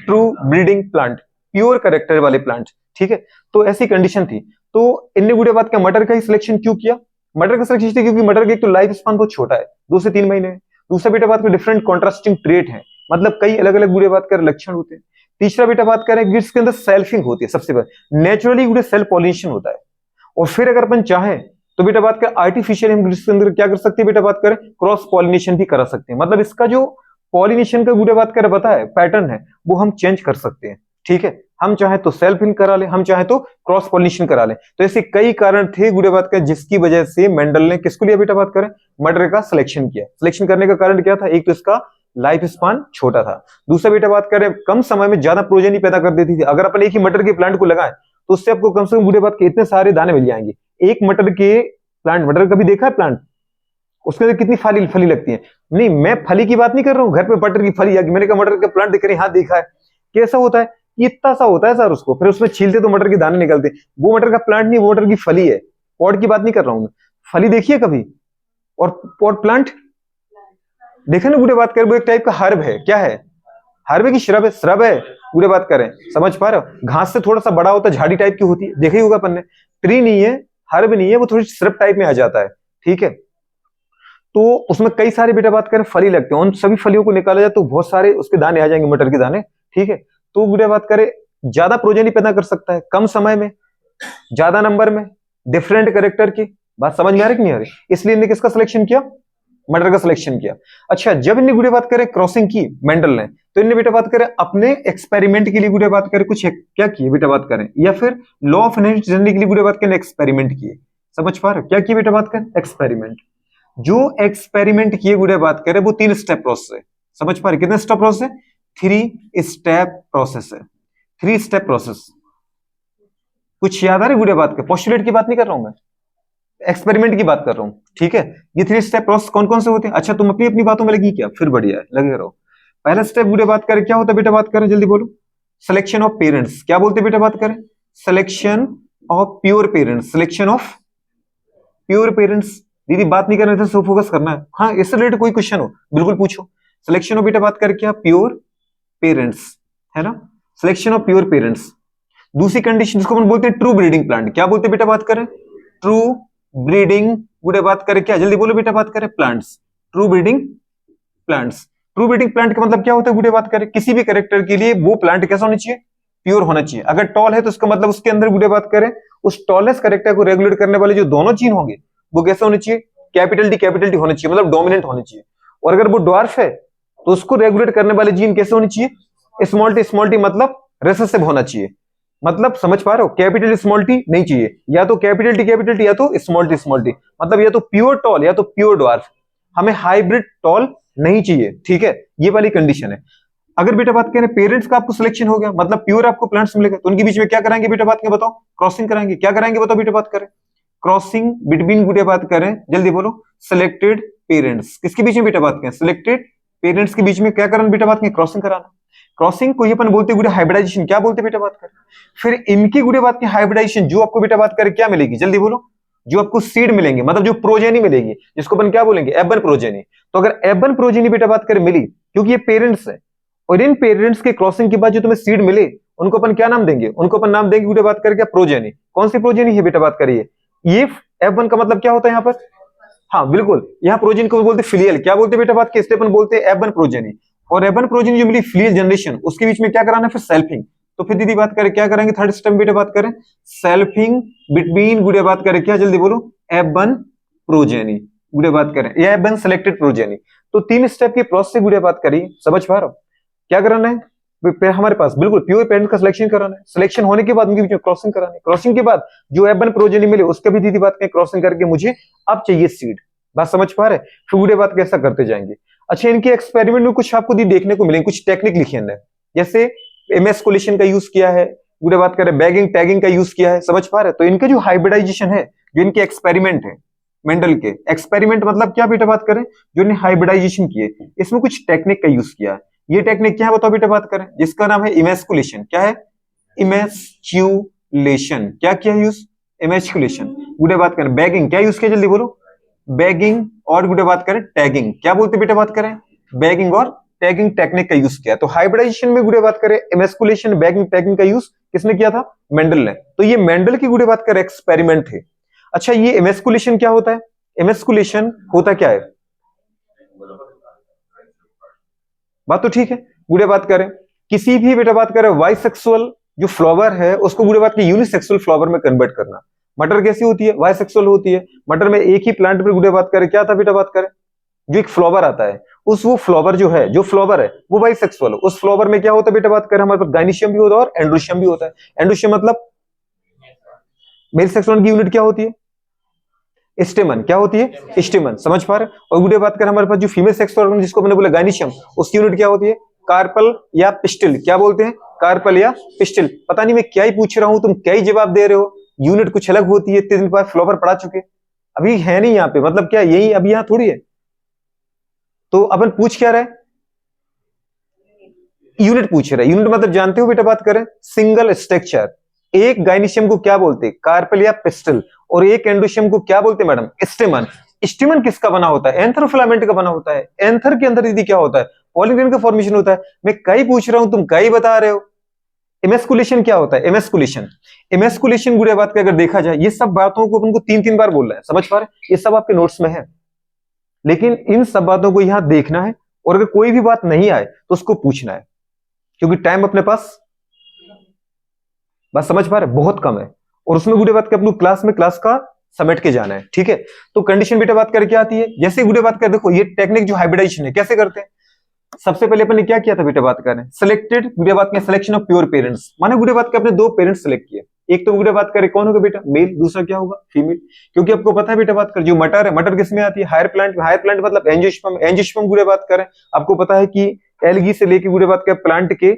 true breeding plant, pure character वाले प्लांट, ठीक है। तो ऐसी कंडीशन थी। तो इनने गुड़े बात का मटर का ही सिलेक्शन क्यों किया, मटर का सिलेक्शन क्योंकि मटर का एक तो लाइफ स्पान बहुत छोटा है, 2 से 3 महीने है। दूसरा बेटा बात में डिफरेंट कॉन्ट्रास्टिंग ट्रेट है, मतलब कई अलग अलग गुड़े बात कर लक्षण होते हैं। तीसरा बेटा बात करें इसके अंदर सेल्फिंग होती है, सबसे पहले नेचुरली गुड़े सेल्फ पॉलिनेशन होता है। और फिर अगर अपन चाहें तो बेटा बात कर आर्टिफिशियल हम इसके अंदर क्या कर सकते हैं, बेटा बात करें क्रॉस पॉलिनेशन भी करा सकते हैं। मतलब इसका जो पॉलिनेशन का गुड़े बात करें पता है पैटर्न है वो हम चेंज कर सकते हैं, ठीक है। हम चाहे तो सेल्फ इन करा ले, हम चाहे तो क्रॉस पॉलिनेशन करा ले। तो ऐसे कई कारण थे गुड़े बात करें जिसकी वजह से मेंडल ने किसको लिया बेटा बात करें, मटर का सिलेक्शन किया। सिलेक्शन करने का कारण क्या था, एक तो इसका लाइफ स्पान छोटा था, दूसरा बेटा बात करें कम समय में ज्यादा प्रोजेनी पैदा कर देती थी। अगर अपन एक ही मटर के प्लांट को लगाएं तो उससे आपको कम से कम बुढ़े बात के इतने सारे दाने मिल जाएंगे। एक मटर के प्लांट, मटर कभी देखा है प्लांट, उसके अंदर कितनी फली फली लगती है। नहीं मैं फली की बात नहीं कर रहा हूँ, घर पे मटर की फली आ गई, मैंने कहा मटर का प्लांट दिख रही, हाँ देखा है। कैसा होता है, इतना सा होता है सर, उसको फिर उसमें छीलते तो मटर के दाने निकलते। वो मटर का प्लांट नहीं, वो मटर की फली है, पॉट की बात नहीं कर रहा हूँ मैं। फली देखिए कभी, और पॉट प्लांट देखा ना बुढ़े बात करें, वो एक टाइप का हर्ब है। क्या है, हर्ब की श्रब है, श्रब है बुढ़े बात करें, समझ पा रहे हो। घास से थोड़ा सा बड़ा होता है, झाड़ी टाइप की होती है, देखा ही होगा अपन ने। ट्री नहीं है, हर्ब नहीं है, वो थोड़ी श्रब टाइप में आ जाता है, ठीक है। तो उसमें कई सारे बेटा बात करें फली लगते हैं, उन सभी फलियों को निकाला जाए तो बहुत सारे उसके दाने आ जाएंगे, मटर के दाने, ठीक है। तो बेटा बात करें ज्यादा प्रोजेनी पैदा कर सकता है, कम समय में, ज्यादा नंबर में, डिफरेंट कैरेक्टर की। बात समझ में आ रही कि नहीं आ रही, इसलिए इन्हें किसका सिलेक्शन किया, मटर का सिलेक्शन किया। अच्छा जब इन्हें गुड़े बात करें क्रॉसिंग की मेंडल ने, तो इन्हें बेटा बात करें अपने एक्सपेरिमेंट के लिए गुड़े बात करें कुछ क्या किए बेटा बात करें, या फिर लॉ ऑफ इनहेरिटेंस जानने के लिए गुड़े बात करें एक्सपेरिमेंट किए। समझ पा रहे हो क्या किए बेटा बात करें, एक्सपेरिमेंट। जो एक्सपेरिमेंट किए गुड़े बात करें वो 3 स्टेप प्रोसेस है। समझ पा रहे कितने स्टेप प्रोसेस है, 3 स्टेप प्रोसेस है, 3 स्टेप प्रोसेस। कुछ याद आ रही गुड़े बात के, पोस्टुलेट की बात नहीं कर रहा हूं मैं, एक्सपेरिमेंट की बात कर रहा हूं, ठीक है। ये 3 स्टेप प्रोसेस कौन कौन से होते हैं। अच्छा तुम अपनी अपनी बातों में लगी क्या, फिर बढ़िया है, लगे रहो। पहला स्टेप बुढ़े बात करें क्या होता है बेटा बात करें, जल्दी बोलो। सिलेक्शन ऑफ पेरेंट्स, क्या बोलते हैं बेटा बात करें, selection of pure parents, selection of pure parents. दीदी बात नहीं करना था, सो फोकस करना है। हाँ इससे रिलेटेड कोई क्वेश्चन हो बिल्कुल पूछो। सिलेक्शन ऑफ बेटा बात करें क्या, प्योर पेरेंट्स, है ना, सिलेक्शन ऑफ प्योर पेरेंट्स। दूसरी कंडीशन जिसको हम बोलते हैं ट्रू ब्रीडिंग प्लांट, क्या बोलते हैं बेटा बात करें, ट्रू ब्रीडिंग गुड़े बात करें क्या, जल्दी बोलो बेटा बात करें, plants, true breeding plants. True breeding plant का मतलब क्या होता है गुड़े बात करें, किसी भी कैरेक्टर के लिए वो प्लांट कैसा होना चाहिए, प्योर होना चाहिए। अगर टॉल है तो उसका मतलब उसके अंदर गुड़े बात करें उस टॉलेस्ट कैरेक्टर को रेगुलेट करने वाले जो दोनों जीन होंगे वो कैसे होने चाहिए, कैपिटल डी होने चाहिए, मतलब डोमिनेंट होने चाहिए। और अगर वो ड्वार्फ है तो उसको रेगुलेट करने वाले जीन कैसे होने चाहिए, स्मॉल टी मतलब रिसेसिव होना चाहिए। मतलब समझ पा रहे हो, कैपिटल स्मॉल टी नहीं चाहिए, या तो कैपिटल टी या तो स्मॉल टी, मतलब या तो प्योर टॉल या तो प्योर ड्वार्फ, हमें हाइब्रिड टॉल नहीं चाहिए, ठीक है। ये वाली कंडीशन है। अगर बेटा बात करें पेरेंट्स का आपको सिलेक्शन हो गया, मतलब प्योर आपको प्लांट्स मिलेगा, तो उनके बीच में क्या कराएंगे बेटा बात करें बताओ, क्रॉसिंग कराएंगे। क्या कराएंगे बताओ बेटा बात करें, क्रॉसिंग बिटवीन बेटा बात करें, जल्दी बोलो, सिलेक्टेड पेरेंट्स। किसके बीच में बेटा बात करें, सिलेक्टेड पेरेंट्स के बीच में क्या कराना बेटा बात करें, क्रॉसिंग कराना। क्रॉसिंग को ही अपन बोलते हैं हाइब्रिडाइजेशन, क्या बोलते हैं बेटा बात करें। फिर इनकी गुड़े बात की हाइब्रिडाइजेशन जो आपको बेटा बात करें क्या मिलेगी, जल्दी बोलो, जो आपको सीड मिलेंगे, मतलब जो प्रोजेनी मिलेगी, जिसको अपन क्या बोलेंगे, एबन प्रोजेनी। तो अगर एबन प्रोजेनी बेटा बात करें मिली, क्योंकि ये पेरेंट्स है, और इन पेरेंट्स के क्रॉसिंग के बाद जो तुम्हें सीड मिले उनको अपन क्या नाम देंगे, उनको अपन नाम देंगे बेटा बात करें क्या, प्रोजेनी। कौन सी प्रोजेनी है बेटा बात करिए, ये एबन का मतलब क्या होता है यहाँ पर, हाँ बिल्कुल, यहाँ प्रोजेनी को बोलते फिलियल, क्या बोलते बेटा बात के, इसलिए अपन बोलते हैं एबन प्रोजेनी। और एबन प्रोजेनी जो मिली फिलियल जनरेशन, उसके बीच में क्या कराना है फिर सेल्फिंग। तो फिर दीदी बात करें क्या करेंगे, थर्ड स्टेप बेटा बात करें, सेल्फिंग बिटवीन गुड़े बात करें क्या, जल्दी बोलो, एबन प्रोजेनी गुड़े बात करें, या एबन सेलेक्टेड प्रोजेनी। तो 3 स्टेप की प्रोसेस से गुड़े बात करी, समझ पा रहे हो क्या कराना है हमारे पास, बिल्कुल प्योर पेरेंट का सिलेक्शन कराना है। सिलेक्शन होने के बाद उनके बीच में क्रॉसिंग कराना है, क्रॉसिंग के बाद जो एबन प्रोजेनी मिले उसके भी दीदी बात करें क्रॉसिंग करके मुझे अब चाहिए सीड। बात समझ पा रहे, फिर गुड़े बात कैसा करते जाएंगे। अच्छा इनके एक्सपेरिमेंट में कुछ आपको देखने को मिलेंगे, कुछ टेक्निक लिखी है, जैसे एमेस्कुलेशन का यूज किया है, गुड़े बात करें बैगिंग टैगिंग का यूज किया है, समझ पा रहे। तो इनके जो हाइब्रिडाइजेशन है, जो इनके एक्सपेरिमेंट है, मेंडल के एक्सपेरिमेंट मतलब क्या बेटा बात करें, जो इन्हें हाइब्रिडाइजेशन किए, इसमें कुछ टेक्निक का यूज किया है। ये टेक्निक क्या है बताओ बेटा बात करें, जिसका नाम है इमेस्कुलेशन। क्या है, इमेस्कुलेशन। क्या किया यूज, इमेस्कुलेशन। गुड़े बात करें बैगिंग, क्या यूज किया जल्दी बोलो, बैगिंग। और गुड़े बात करें टैगिंग, क्या बोलते बेटा बात करें, बैगिंग और टैगिंग टेक्निक का यूज किया। तो हाइब्रिडाइजेशन में गुड़े बात करें इमेस्कुलेशन बैगिंग टैगिंग का यूज किसने किया था, मेंडल ने। तो ये मेंडल की गुड़े बात करें एक्सपेरिमेंट थे। अच्छा ये इमेस्कुलेशन क्या होता है, इमेस्कुलेशन होता क्या है, बात तो ठीक है। गुड़े बात करें किसी भी बेटा बात करें वाइसेक्सुअल जो फ्लावर है उसको गुड़े बात की यूनिसेक्सुअल फ्लावर में कन्वर्ट करना। मटर कैसी होती है, वाइसेक्सुअल होती है। मटर में एक ही प्लांट पर गुड़े बात करें क्या था बेटा बात करें, जो एक फ्लावर आता है उस वो फ्लावर जो है, जो फ्लावर है वो बाइसेक्सुअल है। उस फ्लावर में क्या होता है बेटा बात करें, हमारे पास गाइनिशियम भी होता है और एंड्रोशियम भी होता है। एंड्रोशियम मतलब मेल सेक्स ऑर्गन की यूनिट क्या होती है? स्टेमन। क्या होती है? स्टेमन। समझ पा रहे? और गुड़े बात करें हमारे पास जो फीमेल सेक्स ऑर्गन जिसको मैंने बोला गाइनिशियम, उसकी यूनिट क्या होती है? कार्पल या पिस्टिल। क्या बोलते हैं? कार्पल या पिस्टिल। पता नहीं मैं क्या ही पूछ रहा हूं, तुम क्या ही जवाब दे रहे हो। यूनिट कुछ अलग होती है, इतने दिन बाद फ्लावर पढ़ा चुके, अभी है नहीं यहाँ पे, मतलब क्या यही अभी यहाँ थोड़ी है। तो अपन पूछ क्या रहे? यूनिट पूछ रहे। यूनिट मतलब जानते हो बेटा बात करें, सिंगल स्ट्रक्चर। एक गाइनिशियम को क्या बोलते हैं? कार्पल या पिस्टल। और एक एंडोशियम को क्या बोलते हैं मैडम? स्टेमन। स्टेमन किसका बना होता है? एंथर फिलामेंट का बना होता है। एंथर के अंदर दीदी क्या होता है? पॉलिन ग्रेन का फॉर्मेशन होता है। मैं कई पूछ रहा हूं, तुम कई बता रहे हो। एमेस्कुलेशन क्या होता है? एमेस्कुलेशन। एमेस्कुलेशन गुड़े बात का अगर देखा जाए, ये सब बातों को उनको 3-3 बार बोल रहा है, समझ पा रहे? ये सब आपके नोट्स में है, लेकिन इन सब बातों को यहां देखना है, और अगर कोई भी बात नहीं आए तो उसको पूछना है, क्योंकि टाइम अपने पास, बात समझ पा रहे, बहुत कम है। और उसमें गुड़े बात कर अपनी क्लास में क्लास का समेट के जाना है, ठीक है? तो कंडीशन बेटा बात करके आती है, जैसे गुड़े बात कर देखो, ये टेक्निक जो हाइब्रिडाइजेशन है कैसे करते हैं। सबसे पहले अपन ने क्या किया था बेटा बात करें, सिलेक्टेड गुड़े बात में सिलेक्शन ऑफ प्योर पेरेंट्स, माने गुड़े बात के अपने 2 पेरेंट्स सिलेक्ट किए। एक तो गुड़े बात करें कौन होगा बेटा? मेल। दूसरा क्या होगा? फीमेल। क्योंकि आपको पता है बेटा बात कर, जो मटर है, मटर किसमें आती है? हायर प्लांट में। हायर प्लांट मतलब एंजियोस्पर्म। एंजियोस्पर्म गुड़े बात करें, आपको पता है कि एलगी से लेके गुड़े बात कर प्लांट के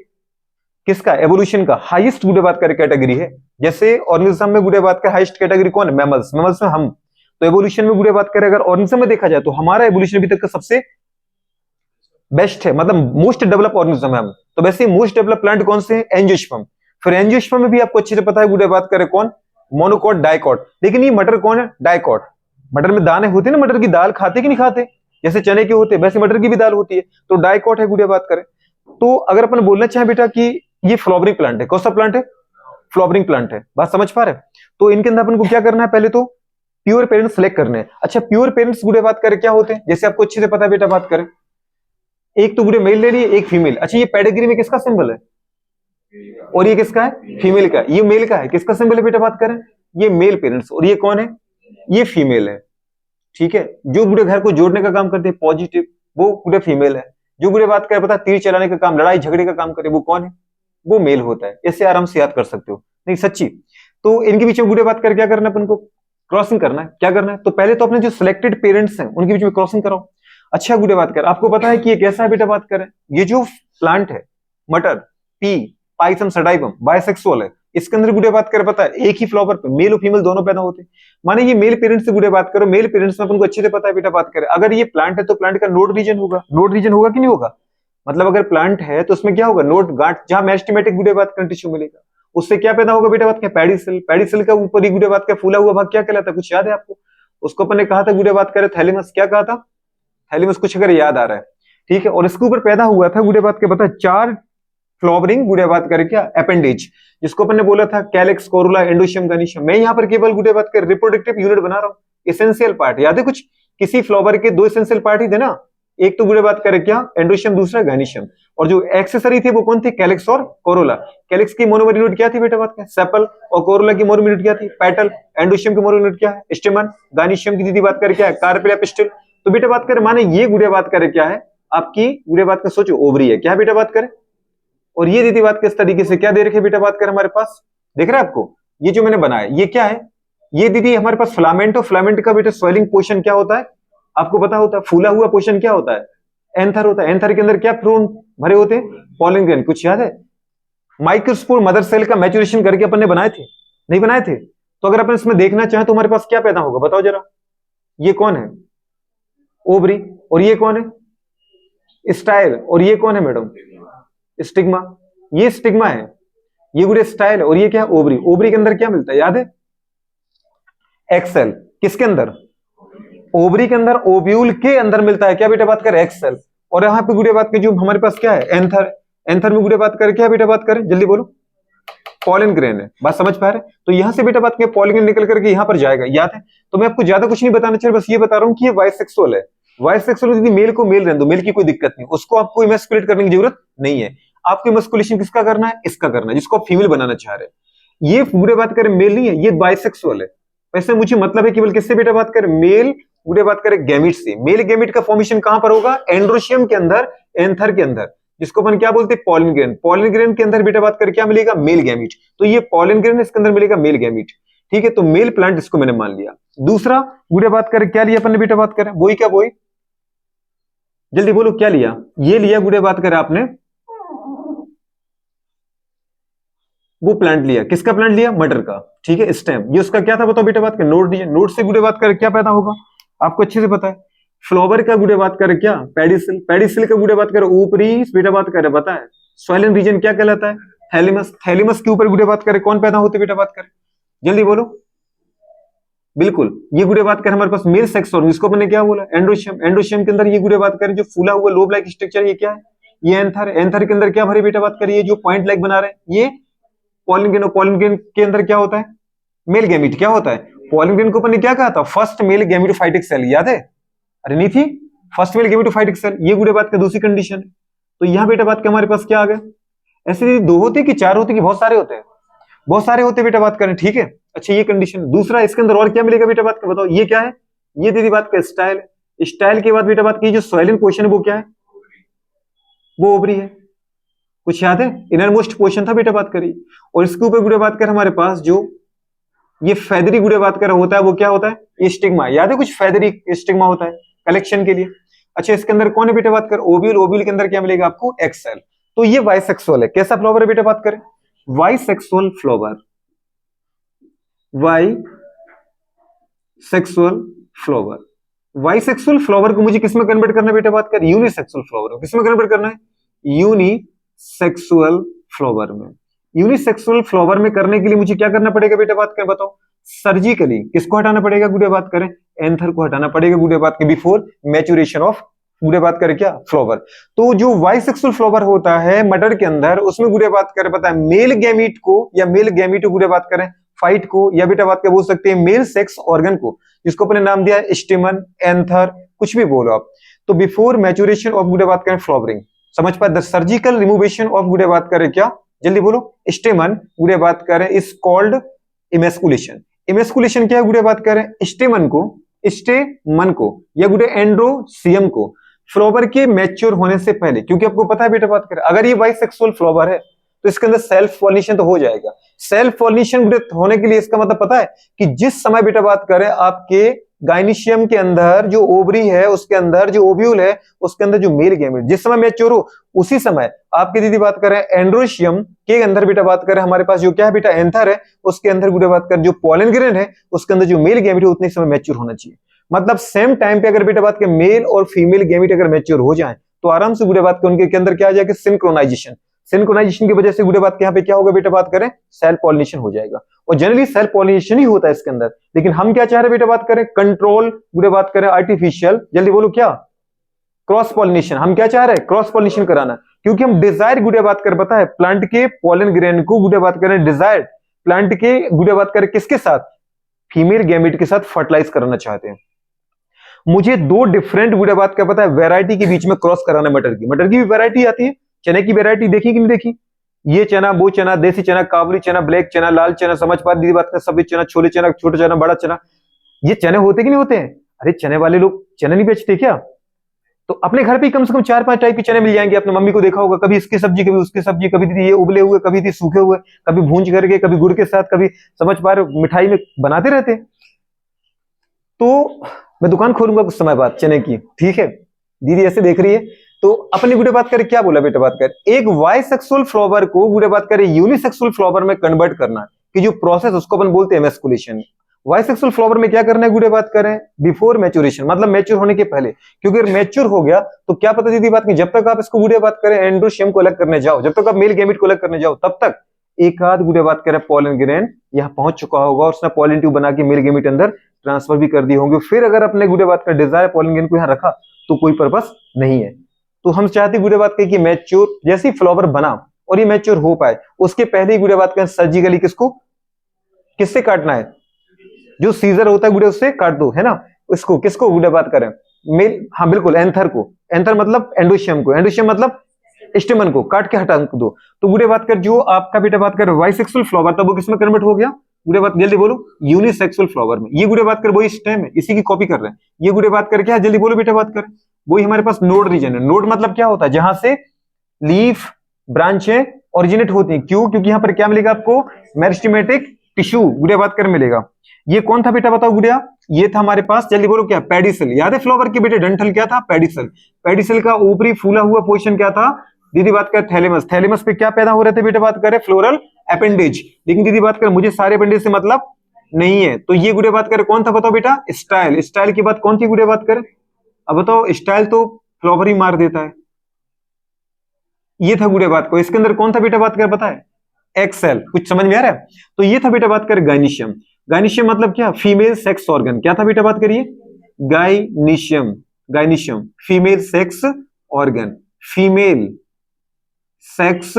किसका एवोल्यूशन का हाईएस्ट गुड़े बात करे कैटेगरी है। जैसे ऑर्गेनिज्म में गुड़े बात का हाईएस्ट कैटेगरी कौन है? मैमल्स। मैमल्स में हम। तो एवोल्यूशन में गुड़े बात करें अगर ऑर्गेनिज्म में देखा जाए, तो हमारा एवोल्यूशन अभी तक का सबसे बेस्ट है, मतलब मोस्ट डेवलप ऑर्गेनिज्म है हम। तो वैसे मोस्ट डेवलप प्लांट कौन से हैं? एंजियोस्पर्म। फिर एंजियोस्पर्म में भी आपको अच्छे से पता है गुड़े बात करें कौन? Monocot, dicot. लेकिन ये मटर कौन है? डाइकॉट। मटर में दाने होते हैं ना, मटर की दाल खाते कि नहीं खाते? जैसे चने के होते वैसे मटर की भी दाल होती है, तो डाइकॉट है गुड़े बात करें। तो अगर अपन बोलना चाहें बेटा कि ये फ्लावरिंग प्लांट है, कौन सा प्लांट है? फ्लावरिंग प्लांट है। बात समझ पा रहे? तो इनके अंदर अपन को क्या करना है, पहले तो प्योर पेरेंट्स सेलेक्ट करने हैं। अच्छा, प्योर पेरेंट्स गुड़े बात करें क्या होते हैं, जैसे आपको अच्छे से पता है बेटा बात करें, एक तो गुड़े मेल ले लिए, एक फीमेल। अच्छा, ये पेडिग्री में किसका सिंबल है और ये किसका है? फीमेल का। ये मेल का है, किसका सिंबल है बेटा बात करें? ये मेल पेरेंट्स। और ये कौन है? ये फीमेल है, ठीक है? जो गुड़े घर को जोड़ने का काम करते हैं पॉजिटिव, वो गुड़े फीमेल है। जो गुड़े बात करें पता तीर चलाने का काम, लड़ाई झगड़े का काम करे, वो कौन है? वो मेल होता है। इससे आराम से याद कर सकते हो, नहीं सच्ची। तो इनके बीच में गुड़े बात कर क्या करना है अपन को? क्रॉसिंग करना है। क्या करना है? तो पहले तो अपने जो सिलेक्टेड पेरेंट्स हैं उनके बीच में क्रॉसिंग कराओ। अच्छा गुड़े बात कर, आपको पता है कि ये कैसा है बेटा बात करें, ये जो प्लांट है मटर, पी पाइसम सडाइवम, बाइसेक्सुअल है। इसके अंदर गुड़े बात कर पता है एक ही फ्लावर पे मेल और फीमेल दोनों पैदा होते हैं। माने ये मेल पेरेंट्स से गुड़े बात करो, मेल पेरेंट्स में अपन को अच्छे से पता है बेटा बात करें, अगर ये प्लांट है तो प्लांट का नोड रीजन होगा। नोड रीजन होगा कि नहीं होगा? मतलब अगर प्लांट है तो उसमें क्या होगा? नोड गांठ, जहां मेरिस्टेमेटिक गुड़े बात कर टिश्यू मिलेगा, उससे क्या पैदा होगा बेटा बात क्या? पैडीसेल। पैडीसेल का ऊपर ही गुड़े बात का फूला हुआ भाग क्या कहलाता है? कुछ याद है आपको? उसको अपन ने कहा था गुड़े बात करे थैलेमस। क्या कहा था? थैलेमस। कुछ अगर याद आ रहा है, ठीक है? और इसके ऊपर पैदा हुआ था गुड़े बात के पता 4 फ्लावरिंग गुड़े बात करे क्या? अपेंडेज, जिसको अपन ने बोला था कैलिक्स, कोरोला, एंडोशियम, गनीशियम। मैं यहाँ पर केवल गुड़े बात कर रिप्रोडक्टिव यूनिट बना रहा हूँ, एसेंशियल पार्ट। याद है कुछ? किसी फ्लावर के 2 एसेंशियल पार्ट ही थे ना, एक तो गुड़े बात करे क्या? एंडोशियम, दूसरा गनीशियम। और जो एक्सेसरी थे वो कौन थे? कैलिक्स और कोरोला। कैलिक्स की मोनोमर यूनिट क्या थी बेटा बात क्या? सेपल। और कोरोला की मोनोमर यूनिट क्या थी? पेटल। एंडोशियम की मोनोमर यूनिट क्या है? स्टेमन। गनीशियम की दीदी बात करे क्या है? कार्पेल या पिस्टिल। तो बेटा बात करे माने ये गुड़े बात करे क्या है आपकी? गुड़े बात का सोचो ओवरी है, क्या बेटा बात करे? और ये दीदी बात किस तरीके से क्या दे रखे बेटा बात कर हमारे पास, दिख रहा है आपको? ये जो मैंने बनाया ये क्या है? ये दीदी हमारे पास फिलामेंट। और फिलामेंट का बेटा स्वेलिंग पोर्शन क्या होता है? आपको पता होता है? फूला हुआ पोर्शन क्या होता है? एंथर होता है। एंथर के अंदर क्या फ्रूट भरे होते हैं? Pollen grain. कुछ याद है? माइक्रोस्पोर मदर सेल का मैच्योरेशन करके अपन ने बनाए थे, नहीं बनाए थे? तो अगर अपन इसमें देखना चाहें तो हमारे पास क्या पैदा होगा बताओ जरा? ये कौन है? ओवरी। और ये कौन है? स्टाइल। और ये कौन है मैडम? स्टिग्मा। ये स्टिग्मा है, ये गुड़े स्टाइल है। और ये क्या है? ओवरी। ओवरी के अंदर क्या मिलता है याद है? एक्सेल। किसके अंदर? ओवरी के अंदर, ओव्यूल के अंदर मिलता है क्या बेटा बात कर? एक्सेल। और यहाँ पे गुड़े बात कर जो हमारे पास क्या है? एंथर। एंथर में गुड़े बात कर क्या बेटा बात करें? जल्दी बोलो। पॉलन ग्रेन है। बात समझ पा रहे? तो यहां से बेटा बात करें पॉलन ग्रेन निकल करके यहां पर जाएगा, याद है? तो मैं आपको ज्यादा कुछ नहीं बताना चाहिए, बस ये बता रहा हूं कि ये बाइसेक्सुअल है। बाइसेक्सुअल यदि मेल को मेल रहने दो, मेल की कोई दिक्कत नहीं, उसको आपको इमेस्कुलेट करने की जरूरत नहीं है। आपको इमेस्कुलेशन किसका करना है? इसका करना है, जिसको आप फीमेल बनाना चाह रहे हैं। ये पूरे बात करें मेल नहीं है, ये बाइसेक्सुअल है। वैसे मुझे मतलब है केवल किससे बेटा बात करें? मेल गुड़े बात करें गैमिट से। मेल गैमिट का फॉर्मेशन कहां पर होगा? एंड्रोशियम के अंदर, एंथर के अंदर, जिसको अपन क्या बोलते हैं? Pollen grain. पॉलन ग्रेन के अंदर बेटा बात करें क्या मिलेगा? Male gamete. तो ये पॉलन ग्रेन, इसके अंदर मिलेगा मेल गैमिट। ठीक है, तो मेल प्लांट इसको मैंने मान लिया। दूसरा गुड़े बात करें क्या लिया अपन ने बेटा बात करें? बोई क्या बोई? जल्दी बोलो क्या लिया? ये लिया गुड़े बात करें आपने, वो प्लांट लिया। किसका प्लांट लिया? मटर का। ठीक है, स्टेम। ये उसका क्या था बताओ बेटा बात करें? नोड दिया। नोड से गुड़े बात करें क्या पैदा होगा? आपको अच्छे से पता है। फ्लावर का गुड़े बात करें क्या? पेडिसिल। पेडिसिल का गुड़े बात करें ऊपरी बेटा बात करें, पता है स्वाइलन रीजन क्या कहलाता है? थैलेमस। थैलेमस के ऊपर गुड़े बात करें कौन पैदा होते बेटा बात करें? जल्दी बोलो। बिल्कुल, ये गुड़े बात करें हमारे पास मेल सेक्स ऑर्गन, जिसको मैंने क्या बोला? एंड्रोशियम। एंड्रोशियम के अंदर ये गुड़े बात करें जो फूला हुआ लोब लाइक स्ट्रक्चर, ये क्या है? ये एंथर। एंथर के अंदर क्या भरे बेटा बात करें? ये जो पॉइंट लाइक बना रहे हैं ये पॉलन ग्रेन। पॉलन ग्रेन के अंदर क्या होता है? Male gamete. क्या होता है? पॉलन ग्रेन को अपन ने क्या कहा था? फर्स्ट मेल गैमिटोफाइटिक सेल, याद है? अरे नहीं थी? First male gametophytic cell. ये गुड़े बात का दूसरी कंडीशन है। तो यहां बेटा बात के हमारे पास क्या आ गया? ऐसे दो होते कि चार होते कि बहुत सारे होते हैं? बहुत सारे होते बेटा बात करें। ठीक है, अच्छा ये कंडीशन। दूसरा इसके अंदर और क्या मिलेगा बेटा बात का बताओ? ये क्या है? ये दीदी बात का स्टाइल। स्टाइल के बाद बेटा बात की जो सॉइलन पोर्शन है वो क्या है? वो ओवरी है। कुछ याद है? इनर मोस्ट पोर्शन था बेटा बात करी। और इसके ऊपर गुड़े बात कर हमारे पास जो ये फेदरी गुड़े बात कर होता है वो क्या होता है? ये स्टिग्मा। याद है? कुछ फेदरी स्टिग्मा होता है कलेक्शन के लिए। अच्छा, इसके अंदर कौन है बेटा बात कर? ओव्यूल। ओव्यूल के अंदर क्या मिलेगा आपको? X cell. तो ये बाइसेक्सुअल है। कैसा फ्लावर है बेटा बात करें? Bisexual flower. Bisexual flower. Bisexual flower को मुझे किसमें कन्वर्ट करना है बेटा बात कर? यूनिसेक्सुअल फ्लावर को। किसमें कन्वर्ट करना है? यूनिसेक्सुअल फ्लावर में। यूनिसेक्सुअल फ्लावर में करने के लिए मुझे क्या करना पड़ेगा बेटा बात कर बताओ? सर्जिकली किसको हटाना पड़ेगा गुड़े बात करें? एंथर को हटाना पड़ेगा गुड़े बात के बिफोर मैच्योरेशन ऑफ गुड़े बात करें क्या? फ्लावर। तो जो बाइसेक्सुअल फ्लावर होता है मटर के अंदर, उसमें गुड़े बात करें पता है मेल गैमीट को या मेल गैमीट गुड़े बात करें फाइट को, या बेटा बात कर बोल सकते हैं मेल सेक्स ऑर्गन को, जिसको अपने नाम दिया स्टेमन, एंथर, कुछ भी बोलो आप। तो बिफोर मैच्योरेशन ऑफ गुड़े बात करें फ्लावरिंग, समझ पाए? द सर्जिकल रिमूवेशन ऑफ गुड़े बात करें क्या? जल्दी बोलो। स्टेमन गुड़े बात करें इज कॉल्ड इमेस्कुलेशन। इमेस्कुलेशन क्या है गुड़े बात करें? स्टेमन को या गुड़े एंड्रोसियम को फ्लावर के मैच्योर होने से पहले, क्योंकि आपको पता है बेटा बात करें अगर ये बाइसेक्सुअल फ्लावर है तो इसके अंदर सेल्फ पॉलिनेशन तो हो जाएगा। सेल्फ पॉलिनेशन होने के लिए इसका मतलब पता है कि जिस समय बेटा बात करें आपके गाइनिशियम के अंदर जो ओवरी है, उसके अंदर जो ओव्यूल है, उसके अंदर जो मेल गैमेट जिस समय मैच्योर हो, उसी समय आपकी दीदी बात करें एंड्रोशियम के अंदर बेटा बात करें हमारे पास जो क्या है बेटा? एंथर है। उसके अंदर बेटा बात करें जो पॉलन ग्रेन है, उसके अंदर जो मेल गैमेट है उतने समय मैच्योर होना चाहिए। मतलब सेम टाइम पे अगर बेटा बात के मेल और फीमेल गैमेट अगर मैच्योर हो जाए तो आराम से गुड़े बात के उनके अंदर क्या आ जाएगा? सिंक्रोनाइजेशन। सिंक्रोनाइजेशन की वजह से गुड़े बात के यहाँ पे क्या होगा बेटा बात करें? सेल पॉलिनेशन हो जाएगा। और जनरली सेल पॉलिनेशन ही होता है इसके अंदर, लेकिन हम क्या चाह रहे बेटा बात करें? कंट्रोल गुड़े बात करें आर्टिफिशियल, जल्दी बोलो क्या? Cross pollination. हम क्या चाह रहे हैं? क्रॉस पॉलिनेशन कराना, क्योंकि हम डिजायर गुड़े बात कर पता है प्लांट के पॉलन ग्रेन को गुड़े बात करें डिजायर प्लांट के गुड़े बात करें किसके साथ? फीमेल गैमेट के साथ फर्टिलाइज कराना चाहते हैं। मुझे दो डिफरेंट गुड़े बात का पता है वैरायटी के बीच में क्रॉस कराना। मटर की भी वैरायटी आती है। चने की वैरायटी देखी कि नहीं देखी? ये चना, वो चना, देसी चना, काबुली चना, ब्लैक चना, लाल चना, समझ पा रही बात का? सफेद चना, छोले चना, छोटा चना, बड़ा चना, ये चने होते कि नहीं होते हैं? अरे चने वाले लोग चने नहीं बेचते क्या? तो अपने घर पे कम से कम 4-5 टाइप के चने मिल जाएंगे। आपने मम्मी को देखा होगा, कभी इसकी सब्जी, कभी उसकी सब्जी, कभी दीदी ये उबले हुए, कभी दीदी सूखे हुए, कभी भूंज करके, कभी गुड़ के साथ, कभी समझ पा रहे मिठाई में बनाते रहते हैं। तो मैं दुकान खोलूंगा कुछ समय बाद चने की, ठीक है? दीदी ऐसे देख रही है। तो अपनी गुड़े बात करे क्या बोला बेटा बात कर? एक बाइसेक्सुअल फ्लावर को गुड़े बात करे यूनिसेक्सुअल फ्लावर में कन्वर्ट करना कि जो प्रोसेस उसको अपन बोलते हैं एमेस्कुलेशन। बाइसेक्सुअल फ्लावर में क्या करना है गुड़े बात करें? बिफोर मैच्योरेशन, मतलब मैच्योर होने के पहले, क्योंकि अगर मैच्योर हो गया तो क्या पता दीदी बात की जब तक आप इसको गुड़े बात करें एंड्रोशियम को अलग करने जाओ, जब तक आप मेल गैमेट को अलग करने जाओ, तब तक एक आध गुड़े बात करें पॉलन ग्रेन यहाँ पहुंच चुका होगा और उसने पॉलन ट्यूब बना के मेल गैमेट अंदर ट्रांसफर भी कर दिए होंगे। फिर अगर अपने गुड़े बात का डिजायर पॉलन ग्रेन को यहाँ रखा तो कोई पर्पस नहीं है। तो हम चाहते गुड़े बात करें कि मैच्योर जैसे फ्लावर बना और ये मैच्योर हो पाए उसके पहले ही गुड़े बात करें सर्जिकली किससे काटना है? जो सीजर होता है गुड़े उससे काट दो, है ना? इसको किसको गुड़े बात करें? मेल, हाँ बिल्कुल एंथर को। एंथर मतलब एंडोशियम को, एंडोशियम मतलब स्टेमन को काट के हटा दो। तो गुड़े बात कर जो आपका बेटा बात कर बाइसेक्सुअल फ्लावर था वो किसमें कन्वर्ट हो गया? गुड़े बात जल्दी बोलो, यूनिसेक्सुअल फ्लावर में। ये गुड़े बात कर वही स्टेम है, इसी की कॉपी कर रहे हैं। ये गुड़े बात कर क्या है, जल्दी बोलो बेटा बात कर, वही हमारे पास नोड रीजन है। नोड मतलब क्या होता है, जहां से लीफ ब्रांचें ओरिजिनेट होती हैं। क्यों? क्योंकि यहाँ पर क्या मिलेगा आपको, मेरिस्टेमेटिक टिश्यू गुड़िया बात कर मिलेगा। ये कौन था बेटा बताओ गुड़िया, ये था हमारे पास, जल्दी बोलो क्या, पेडिसल। याद है फ्लावर के बेटे डंठल क्या था, पेडिसल। पेडिसल का ऊपरी फूला हुआ पोर्शन क्या था, दीदी बात कर थैलेमस। थैलेमस पे क्या पैदा हो रहे थे बेटा बात करें, फ्लोरल अपेंडेज। लेकिन दीदी बात कर मुझे सारे अपेंडेज से मतलब नहीं है, तो ये गुड़िया बात करें कौन था बताओ बेटा, स्टाइल। स्टाइल की बात कौन थी गुड़िया बात करें, अब बताओ, स्टाइल तो फ्लावर ही मार देता है। ये था गुड़िया बात को, इसके अंदर कौन था बेटा बात कर पता है, एक्सेल। कुछ समझ में आ रहा है? तो ये था बेटा बात कर गाइनिशियम। गाइनिशियम मतलब क्या, फीमेल सेक्स ऑर्गन। क्या था बेटा बात करिए, gynoecium. Gynoecium female sex organ, female sex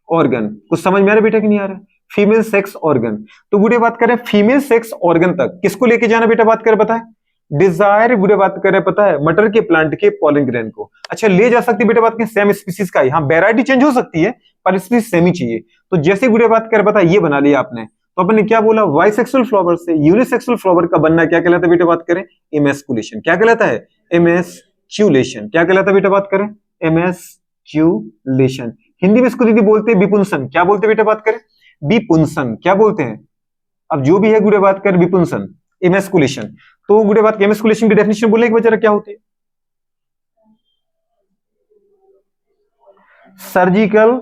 organ. कुछ समझ में आ रहा है बेटा कि नहीं आ रहा है, फीमेल सेक्स ऑर्गन। तो गुड़े बात करें फीमेल सेक्स ऑर्गन तक किसको लेके जाना बेटा बात करें पता है, डिजायर गुड़े बात करें पता है, मटर के प्लांट के पॉलन ग्रेन को। अच्छा ले जा सकती बेटा बात करें सेम स्पीसीज का ही, हाँ वैरायटी चेंज हो सकती है पर स्पीसीज सेम ही चाहिए। तो जैसे गुड़े बात करें पता है, ये बना लिया आपने, तो अपन ने क्या बोला, बाइसेक्सुअल फ्लावर से यूनिसेक्सुअल फ्लावर का बनना क्या कहलाता है बेटा बात करें, इमेस्कुलेशन। क्या कहलाता है, इमेस्क्यूलेशन। क्या कहलाता है बेटा बात करें, इमेस्क्यूलेशन। हिंदी में इसको दीदी बोलते हैं विपुंसन। क्या बोलते हैं बेटा बात करें, विपुंसन। क्या बोलते हैं, अब जो भी है गुड़े बात कर विपुंसन, इमेस्कुलेशन। तो गुड़े बात इमेस्कुलेशन की डेफिनेशन बोलने के बजाय क्या होती है, सर्जिकल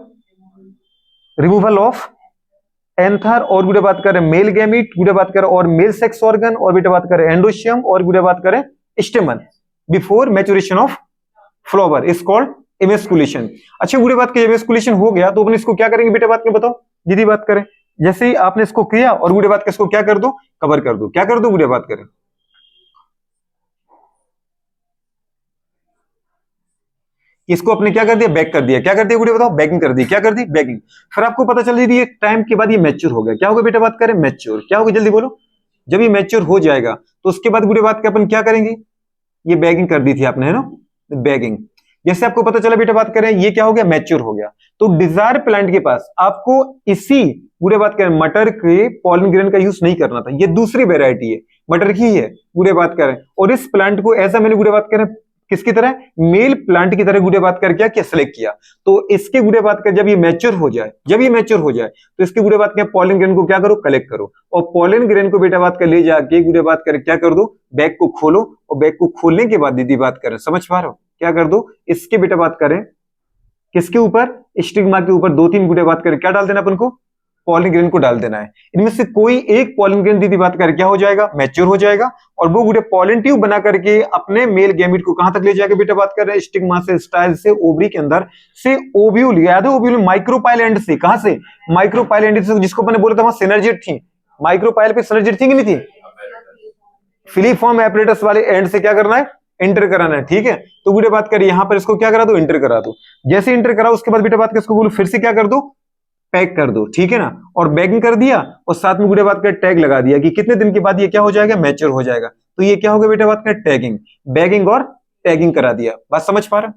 रिमूवल ऑफ एंथर और गुड़े बात करें मेल गैमीट, गुड़े बात करें और मेल सेक्स ऑर्गन, और बेटा बात करें एंडोशियम, और गुड़े बात करें स्टेमन before maturation of flower is called emasculation. अच्छा गुड़े बात के इमेस्कुलेशन हो गया तो अपन इसको क्या करेंगे बेटा बात के बताओ, दीदी बात करें, जैसे ही आपने इसको किया और गुड़े बात के इसको क्या कर दो, कवर कर दो। क्या कर दो गुड़े बात करें, इसको आपने क्या कर दिया, बैक कर दिया। क्या कर दिया गुड़े बताओ, बैगिंग कर दी। क्या कर दी, बैगिंग। फिर आपको पता चल रही है टाइम के बाद ये मैच्योर हो गया। क्या होगा बेटा बात करें, मैच्योर। क्या होगा जल्दी बोलो, जब ये मैच्योर हो जाएगा तो उसके बाद गुड़े बात के अपन क्या करेंगे, ये बैगिंग कर दी थी आपने है ना, बैगिंग। जैसे आपको पता चला बेटा बात करें ये क्या हो गया, मैच्योर हो गया। तो डिजायर प्लांट के पास आपको इसी गुड़े बात करें मटर के पॉलन ग्रेन का यूज नहीं करना था, ये दूसरी वेराइटी है, मटर की है गुड़े बात करें। और इस प्लांट को ऐसा मैंने गुड़े बात करें किसकी तरह, मेल प्लांट की तरह गुड़े बात कर क्या सेलेक्ट किया। तो इसके गुड़े बात कर जब ये मैच्योर हो जाए, जब ये मैच्योर हो जाए तो इसके गुड़े बात कर पॉलन ग्रेन को क्या करो, कलेक्ट करो, और पॉलन ग्रेन को बेटा बात कर ले जाके गुड़े बात कर क्या कर दो, बैग को खोलो, और बैग को खोलने के बाद दीदी बात करें, समझ पा रहे हो, क्या कर दो, इसके बेटा बात करें किसके ऊपर, स्टिग्मा के ऊपर 2-3 गुड़े बात करें क्या डाल देना अपन को, पॉलन ग्रेन को डाल देना है। इनमें से कोई एक पॉलन ग्रेन दीदी बात कर क्या हो जाएगा, मैच्योर हो जाएगा, और वो गुड़े पॉलन ट्यूब बना करके अपने मेल गैमीट को कहां तक ले जाके बेटा बात कर रहे हैं, स्टिग्मा से, स्टाइल से, ओवरी के अंदर से, ओव्यूल, याद है ओव्यूल, माइक्रोपाइल एंड से, कहां से, माइक्रोपाइल एंड से, जिसको मैंने बोला था वहां सिनर्जिड थी, माइक्रोपाइल पे सिनर्जिड थी कि नहीं थी, फिलीफॉर्म एपरेटस वाले एंड से क्या करना है, इंटर कराना है। ठीक है, तो गुड़े बात करिए यहां पर इसको क्या करा दो, इंटर करा दो। जैसे इंटर करा उसके बाद बेटा बात कर इसको बोलो फिर से क्या कर दो, पैक कर दो। ठीक है ना, और बैगिंग कर दिया और साथ में गुड़े बात कर टैग लगा दिया कि कितने दिन के बाद ये क्या हो जाएगा, मैच्योर हो जाएगा। तो ये क्या होगा बेटा बात कर, टैगिंग, बैगिंग और टैगिंग करा दिया। बात समझ पा रहे,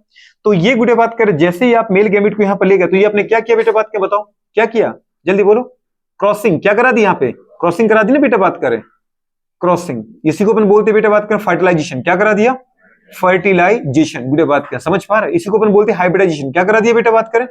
तो ये गुड़े बात कर जैसे ही आप मेल गैमीट को यहां पर ले गए तो ये आपने क्या किया बेटा बात कर बताओ, क्या किया जल्दी बोलो, क्रॉसिंग। क्या करा दी, यहाँ पे क्रॉसिंग करा दी ना बेटा बात करें, क्रॉसिंग, इसी को अपन बोलते बेटा बात करें फर्टिलाइजेशन। क्या करा दिया, फर्टिलाइजेशन गुड़े बात कर, समझ पा रहे, इसी को अपन बोलते हाइब्रिडाइजेशन। क्या करा दिया बेटा बात करें,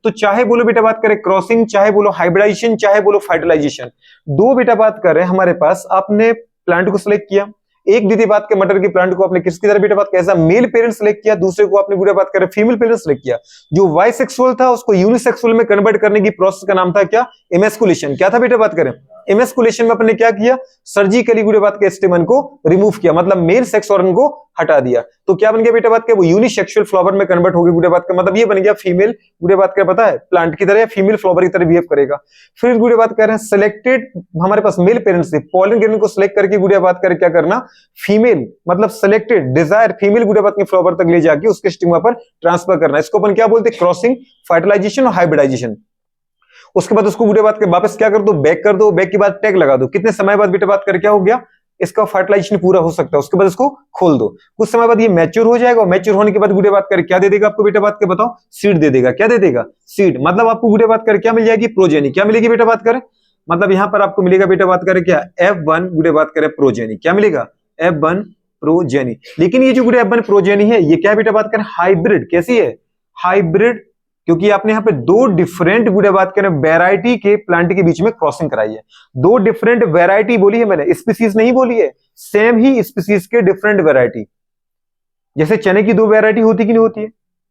तो चाहे बोलो बेटा बात करें क्रॉसिंग, चाहे बोलो हाइब्रिडाइजेशन, चाहे बोलो फर्टिलाइजेशन, दो बेटा बात करें हमारे पास, आपने प्लांट को सिलेक्ट किया, एक दीदी बात के मटर के प्लांट को आपने किसकी तरह बेटा बात कैसा मेल पेरेंट सिलेक्ट किया, दूसरे को आपने बेटा बात करें फीमेल पेरेंट सिलेक्ट किया। जो बाइसेक्सुअल था उसको यूनिसेक्सुअल में कन्वर्ट करने की प्रोसेस का नाम था क्या, इमेस्कुलेशन। क्या था बेटा बात करें, इमेस्कुलेशन में अपने क्या किया, सर्जिकली गुड़े बात के स्टेमन को रिमूव किया, मतलब मेल सेक्स ऑर्गन को हटा दिया। तो क्या बन गया बेटा बात के, वो यूनिसेक्सुअल फ्लावर में कन्वर्ट हो गई गुड़े बात का, मतलब ये बन गया फीमेल गुड़े बात का, पता है प्लांट की तरह या फीमेल फ्लावर की तरह बिहेव करेगा। फिर गुड़े बात कर रहे हैं सिलेक्टेड हमारे पास मेल पेरेंट्स से पॉलन ग्रेन को सिलेक्ट करके गुड़े बात कर क्या करना, फीमेल मतलब सिलेक्टेड डिजायर फीमेल गुड़े बात के फ्लावर तक ले जाके उसके स्टिग्मा पर ट्रांसफर करना। इसको अपन क्या बोलते हैं, क्रॉसिंग, फर्टिलाइजेशन और हाइब्रिडाइजेशन। उसके बाद उसको गुड़े बात के वापस क्या कर दो, बैक कर दो, बैक के बाद टैग लगा दो। कितने समय बाद बेटा बात कर क्या हो गया, इसका फर्टिलाइजेशन पूरा हो सकता है। उसके बाद इसको खोल दो, कुछ समय बाद ये मैच्योर हो जाएगा, और मैच्योर होने के बाद गुड़े बात कर क्या दे देगा आपको बेटा बात के बताओ, सीड दे देगा। क्या दे देगा, सीड, मतलब आपको गुड़े बात कर क्या मिल जाएगी, प्रोजेनी। क्या मिलेगी बेटा बात करें, मतलब यहाँ पर आपको मिलेगा बेटा बात करें क्या, F1 गुड़े बात करें प्रोजेनी, क्या मिलेगा, F1 प्रोजेनी। लेकिन ये जो गुड़े F1 प्रोजेनी है ये क्या बेटा बात करें, हाइब्रिड। कैसी है, हाइब्रिड, क्योंकि आपने यहाँ पे दो डिफरेंट गुड़े बात करें वैरायटी के प्लांट के बीच में क्रॉसिंग कराई है। दो डिफरेंट वैरायटी बोली है मैंने, स्पीसीज नहीं बोली है, सेम ही स्पीसीज के डिफरेंट वैरायटी। जैसे चने की दो वैरायटी होती कि नहीं होती है,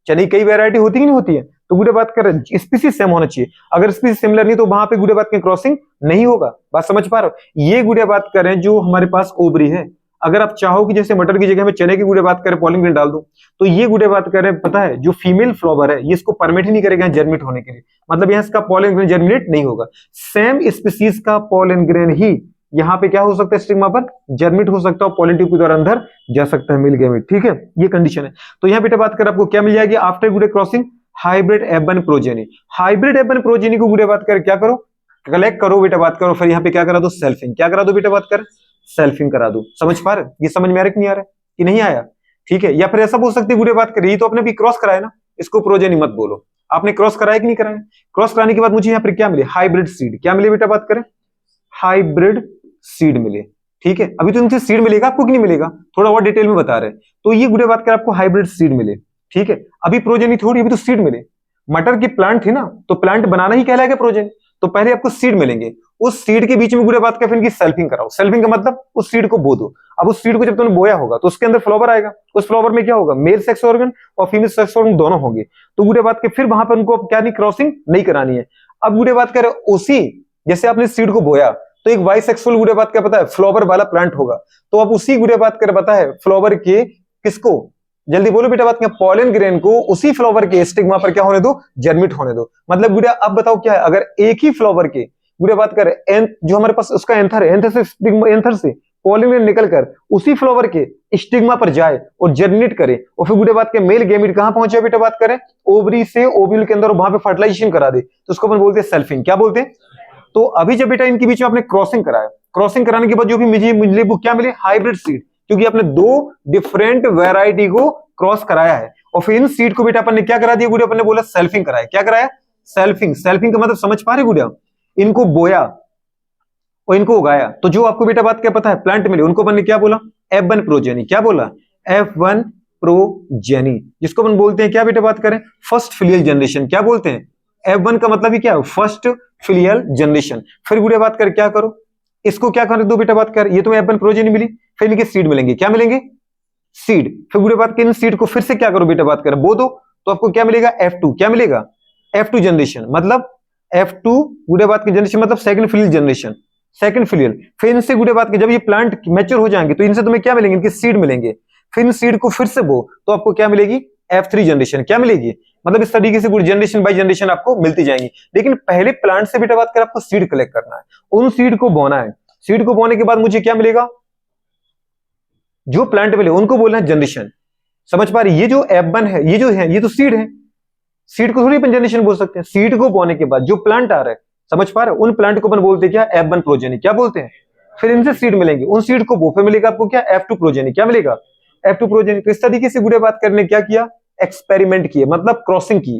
चने की कई वैरायटी होती कि नहीं होती है, तो गुड़े बात कर स्पीसीज सेम होना चाहिए। अगर स्पीसीज सिमिलर नहीं तो वहां पे गुड़े बात की क्रॉसिंग नहीं होगा। बात समझ पा रहे हो। ये गुड़े बात करें जो हमारे पास ओवरी है, अगर आप चाहो कि जैसे मटर की जगह में चने की गुड़े बात करें पॉलिन ग्रेन डाल दूं, तो ये गुड़े बात करें पता है जो फीमेल फ्लावर है ये इसको परमिट ही नहीं करेगा जर्मिनेट होने के लिए, मतलब यहाँ इसका पॉलिन ग्रेन जर्मिनेट नहीं होगा। सेम स्पीसीज का पॉलिन ग्रेन ही यहाँ पे क्या हो सकता है, स्टिग्मा पर जर्मिनेट हो सकता है और पॉलिन ट्यूब के द्वारा अंदर जा सकता है, मिल गया। ठीक है, ये कंडीशन है। तो यहाँ बेटा बात कर आपको क्या मिल जाएगी आफ्टर गुडे crossing, hybrid F1 progeny. Hybrid F1 progeny को गुडे बात कर क्या करो, कलेक्ट करो बेटा बात करो, फिर यहाँ पे क्या करा दो, सेल्फिंग। क्या करा दो बेटा बात कर, सेल्फिंग करा दो। समझ पा रहे, ये समझ में आ रहा कि नहीं आ रहा कि नहीं आया। ठीक है, या फिर ऐसा बोल सकते गुडे बात करिए, तो आपने भी क्रॉस कराया ना, इसको प्रोजेनी मत बोलो, आपने क्रॉस कराया कि नहीं कराया। क्रॉस कराने के बाद मुझे यहाँ पर क्या मिले, हाइब्रिड सीड। क्या मिले बेटा बात करें, हाइब्रिड सीड मिले। ठीक है, अभी तो इनसे सीड मिलेगा आपको कि नहीं मिलेगा, थोड़ा और डिटेल में बता रहे। तो ये गुड़े बात कर आपको हाइब्रिड सीड मिले। ठीक है, अभी प्रोजेनी थोड़ी, अभी तो सीड मिले। मटर की प्लांट थी ना, तो प्लांट बनाना ही कहलाएगा प्रोजेनी, तो पहले आपको सीड मिलेंगे, उस सीड के बीच में गुड़े बात कर फिर इनकी सेल्फिंग कराओ। सेल्फिंग का मतलब उस सीड को बो दो। अब उस सीड को जब तुमने बोया होगा तो उसके अंदर फ्लावर आएगा, उस फ्लावर में क्या होगा, मेल सेक्स ऑर्गन और फीमेल सेक्स ऑर्गन दोनों होंगे। तो गुड़े बात के फिर वहां पर उनको क्या नहीं, क्रॉसिंग नहीं करानी है। अब गुड़े बात करें उसी, जैसे आपने सीड को बोया तो एक बाइसेक्सुअल गुड़े बात क्या पता है, फ्लावर वाला प्लांट होगा। तो अब उसी गुड़े बात कर पता है फ्लावर के किसको, जल्दी बोलो बेटा बात क्या, पॉलन ग्रेन को उसी फ्लावर के स्टिग्मा पर क्या होने दो, जर्मिट होने दो। मतलब गुड़िया अब बताओ क्या है, अगर एक ही फ्लावर के गुड़िया बात कर जो हमारे पास उसका एंथर है, एंथर से स्टिग्मा, एंथर से पॉलन ग्रेन निकलकर उसी फ्लावर के स्टिग्मा पर जाए और जर्मिनेट करे, और फिर गुड़े बात के मेल गैमेट कहां पहुंचे बेटा बात करें, ओवरी से ओव्यूल के अंदर, वहां पे फर्टिलाइजेशन करा दे, तो उसको अपन बोलते हैं सेल्फिंग। क्या बोलते हैं। तो अभी जब बेटा इनके बीच में आपने क्रॉसिंग कराया, क्रॉसिंग कराने के बाद जो भी मिले वो क्या मिले, हाइब्रिड सीड, क्योंकि आपने दो डिफरेंट वैरायटी को क्रॉस कराया है। और फिर इन सीड को बेटा अपन ने क्या करा दिया गुड़िया, अपन ने बोला सेल्फिंग कराया। क्या कराया, सेल्फिंग। सेल्फिंग का मतलब समझ पा रहे गुड़िया, इनको बोया और इनको उगाया, तो जो आपको बेटा बात क्या पता है प्लांट मिले, उनको अपन ने क्या बोला, F1 प्रोजेनी। क्या बोला, F1 प्रोजेनी, जिसको अपन बोलते हैं क्या बेटा बात करें, फर्स्ट फिलियल जनरेशन। क्या बोलते हैं, F1 का मतलब ही क्या है, फर्स्ट फिलियल जनरेशन। फिर गुड़े बात कर क्या करो, इसको क्या कर दो बेटा बात कर, ये तुम्हें F1 प्रोजेनी मिली, फिर इनके सीड मिलेंगे। क्या मिलेंगे, सीड। फिर गुड़े बात कर इन सीड को फिर से क्या करो बेटा बात कर, बो दो, तो आपको क्या मिलेगा, F2। क्या मिलेगा, F2 जनरेशन। मतलब F2 गुड़े बात की जनरेशन मतलब second filial generation, second filial. फिर इनसे गुड़े बात की जब ये प्लांट मैच्योर हो जाएंगे तो इनसे तुम्हें क्या मिलेंगे, इनके सीड मिलेंगे। फिर इन सीड को फिर से बो, तो आपको क्या मिलेगी, F3 जनरेशन। क्या मिलेगी, मतलब इस तरीके से जनरेशन बाय जनरेशन आपको मिलती जाएंगी। लेकिन पहले प्लांट से बेटा बात कर आपको सीड कलेक्ट करना है, उन सीड को बोना है। सीड को बोने के बाद मुझे क्या मिलेगा, जो प्लांट मिले उनको बोलना है जनरेशन। समझ पा रही, ये जो F1 है ये जो है ये तो सीड है, सीड को थोड़ी अपन जनरेशन बोल सकते हैं। सीड को बोने के बाद जो प्लांट आ रहा है, समझ पा रहे, उन प्लांट को अपन बोलते हैं क्या, F1 प्रोजेनी। क्या बोलते हैं। फिर इनसे सीड मिलेंगे, उन सीड को बो, फिर मिलेगा आपको क्या, F2 प्रोजेनी। क्या मिलेगा, F2 प्रोजेनी। तो इस तरीके से गुड़े बात करने क्या किया, एक्सपेरिमेंट किए, मतलब क्रॉसिंग की।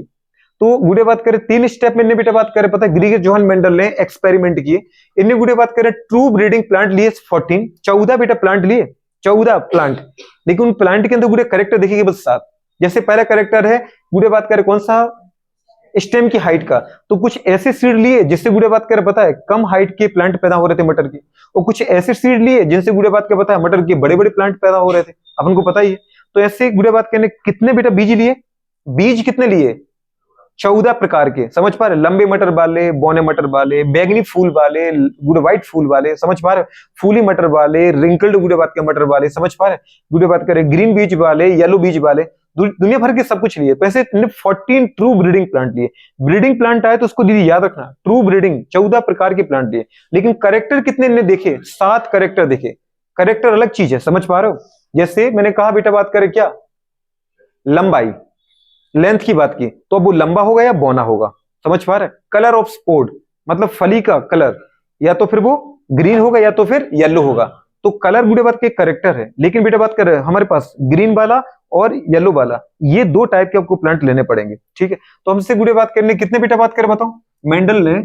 तो गुड़े बात करें 3 स्टेप में इन्हें बेटा बात करें पता है, ग्रीगर जोहान मेंडल ने एक्सपेरिमेंट किए। इन्हें गुड़े बात करें ट्रू ब्रीडिंग प्लांट लिए 14 बेटा प्लांट लिए, 14 प्लांट। लेकिन उन प्लांट के अंदर गुड़े करेक्टर देखिए बस 7। जैसे पहला करेक्टर है गुड़े बात करें कौन सा, स्टेम की हाइट का। तो कुछ ऐसे सीड लिए जिससे गुड़े बात कर पता है कम हाइट के प्लांट पैदा हो रहे थे मटर के, और कुछ ऐसे सीड लिए जिनसे गुड़े बात कर पता है मटर के बड़े बड़े प्लांट पैदा हो रहे थे, अपन को पता ही है। तो ऐसे गुड़े बात करने कितने बेटा बीज लिए, बीज कितने लिए, 14 प्रकार के। समझ पा रहे, लंबे मटर वाले, बौने मटर वाले, बैगनी फूल वाले, गुड़े व्हाइट फूल वाले, समझ पा रहे, फूली मटर वाले, रिंकल्ड गुड़े बात के मटर वाले, समझ पा रहे, गुड़े बात करें ग्रीन बीज वाले, येलो बीज वाले, दुनिया भर के सब कुछ लिए। तो ऐसे 14 ट्रू ब्रीडिंग प्लांट लिए। ब्रीडिंग प्लांट आए तो उसको दीदी याद रखना, ट्रू ब्रीडिंग 14 प्रकार के प्लांट लिए। लेकिन करेक्टर कितने ने देखे, 7 करेक्टर देखे। करेक्टर अलग चीज है, समझ पा रहे हो। जैसे मैंने कहा बेटा बात करें क्या, लंबाई, लेंथ की बात की, तो अब वो लंबा होगा या बौना होगा, समझ पा रहे। कलर ऑफ स्पोर्ड मतलब फली का कलर, या तो फिर वो ग्रीन होगा या तो फिर येलो होगा। तो कलर गुड़े बात के करेक्टर है। लेकिन बेटा बात कर रहे हैं हमारे पास ग्रीन वाला और येलो वाला, ये 2 टाइप के आपको प्लांट लेने पड़ेंगे। ठीक है, तो हमसे गुड़े बात करने कितने बेटा बात करें बताओ, मेंडल ने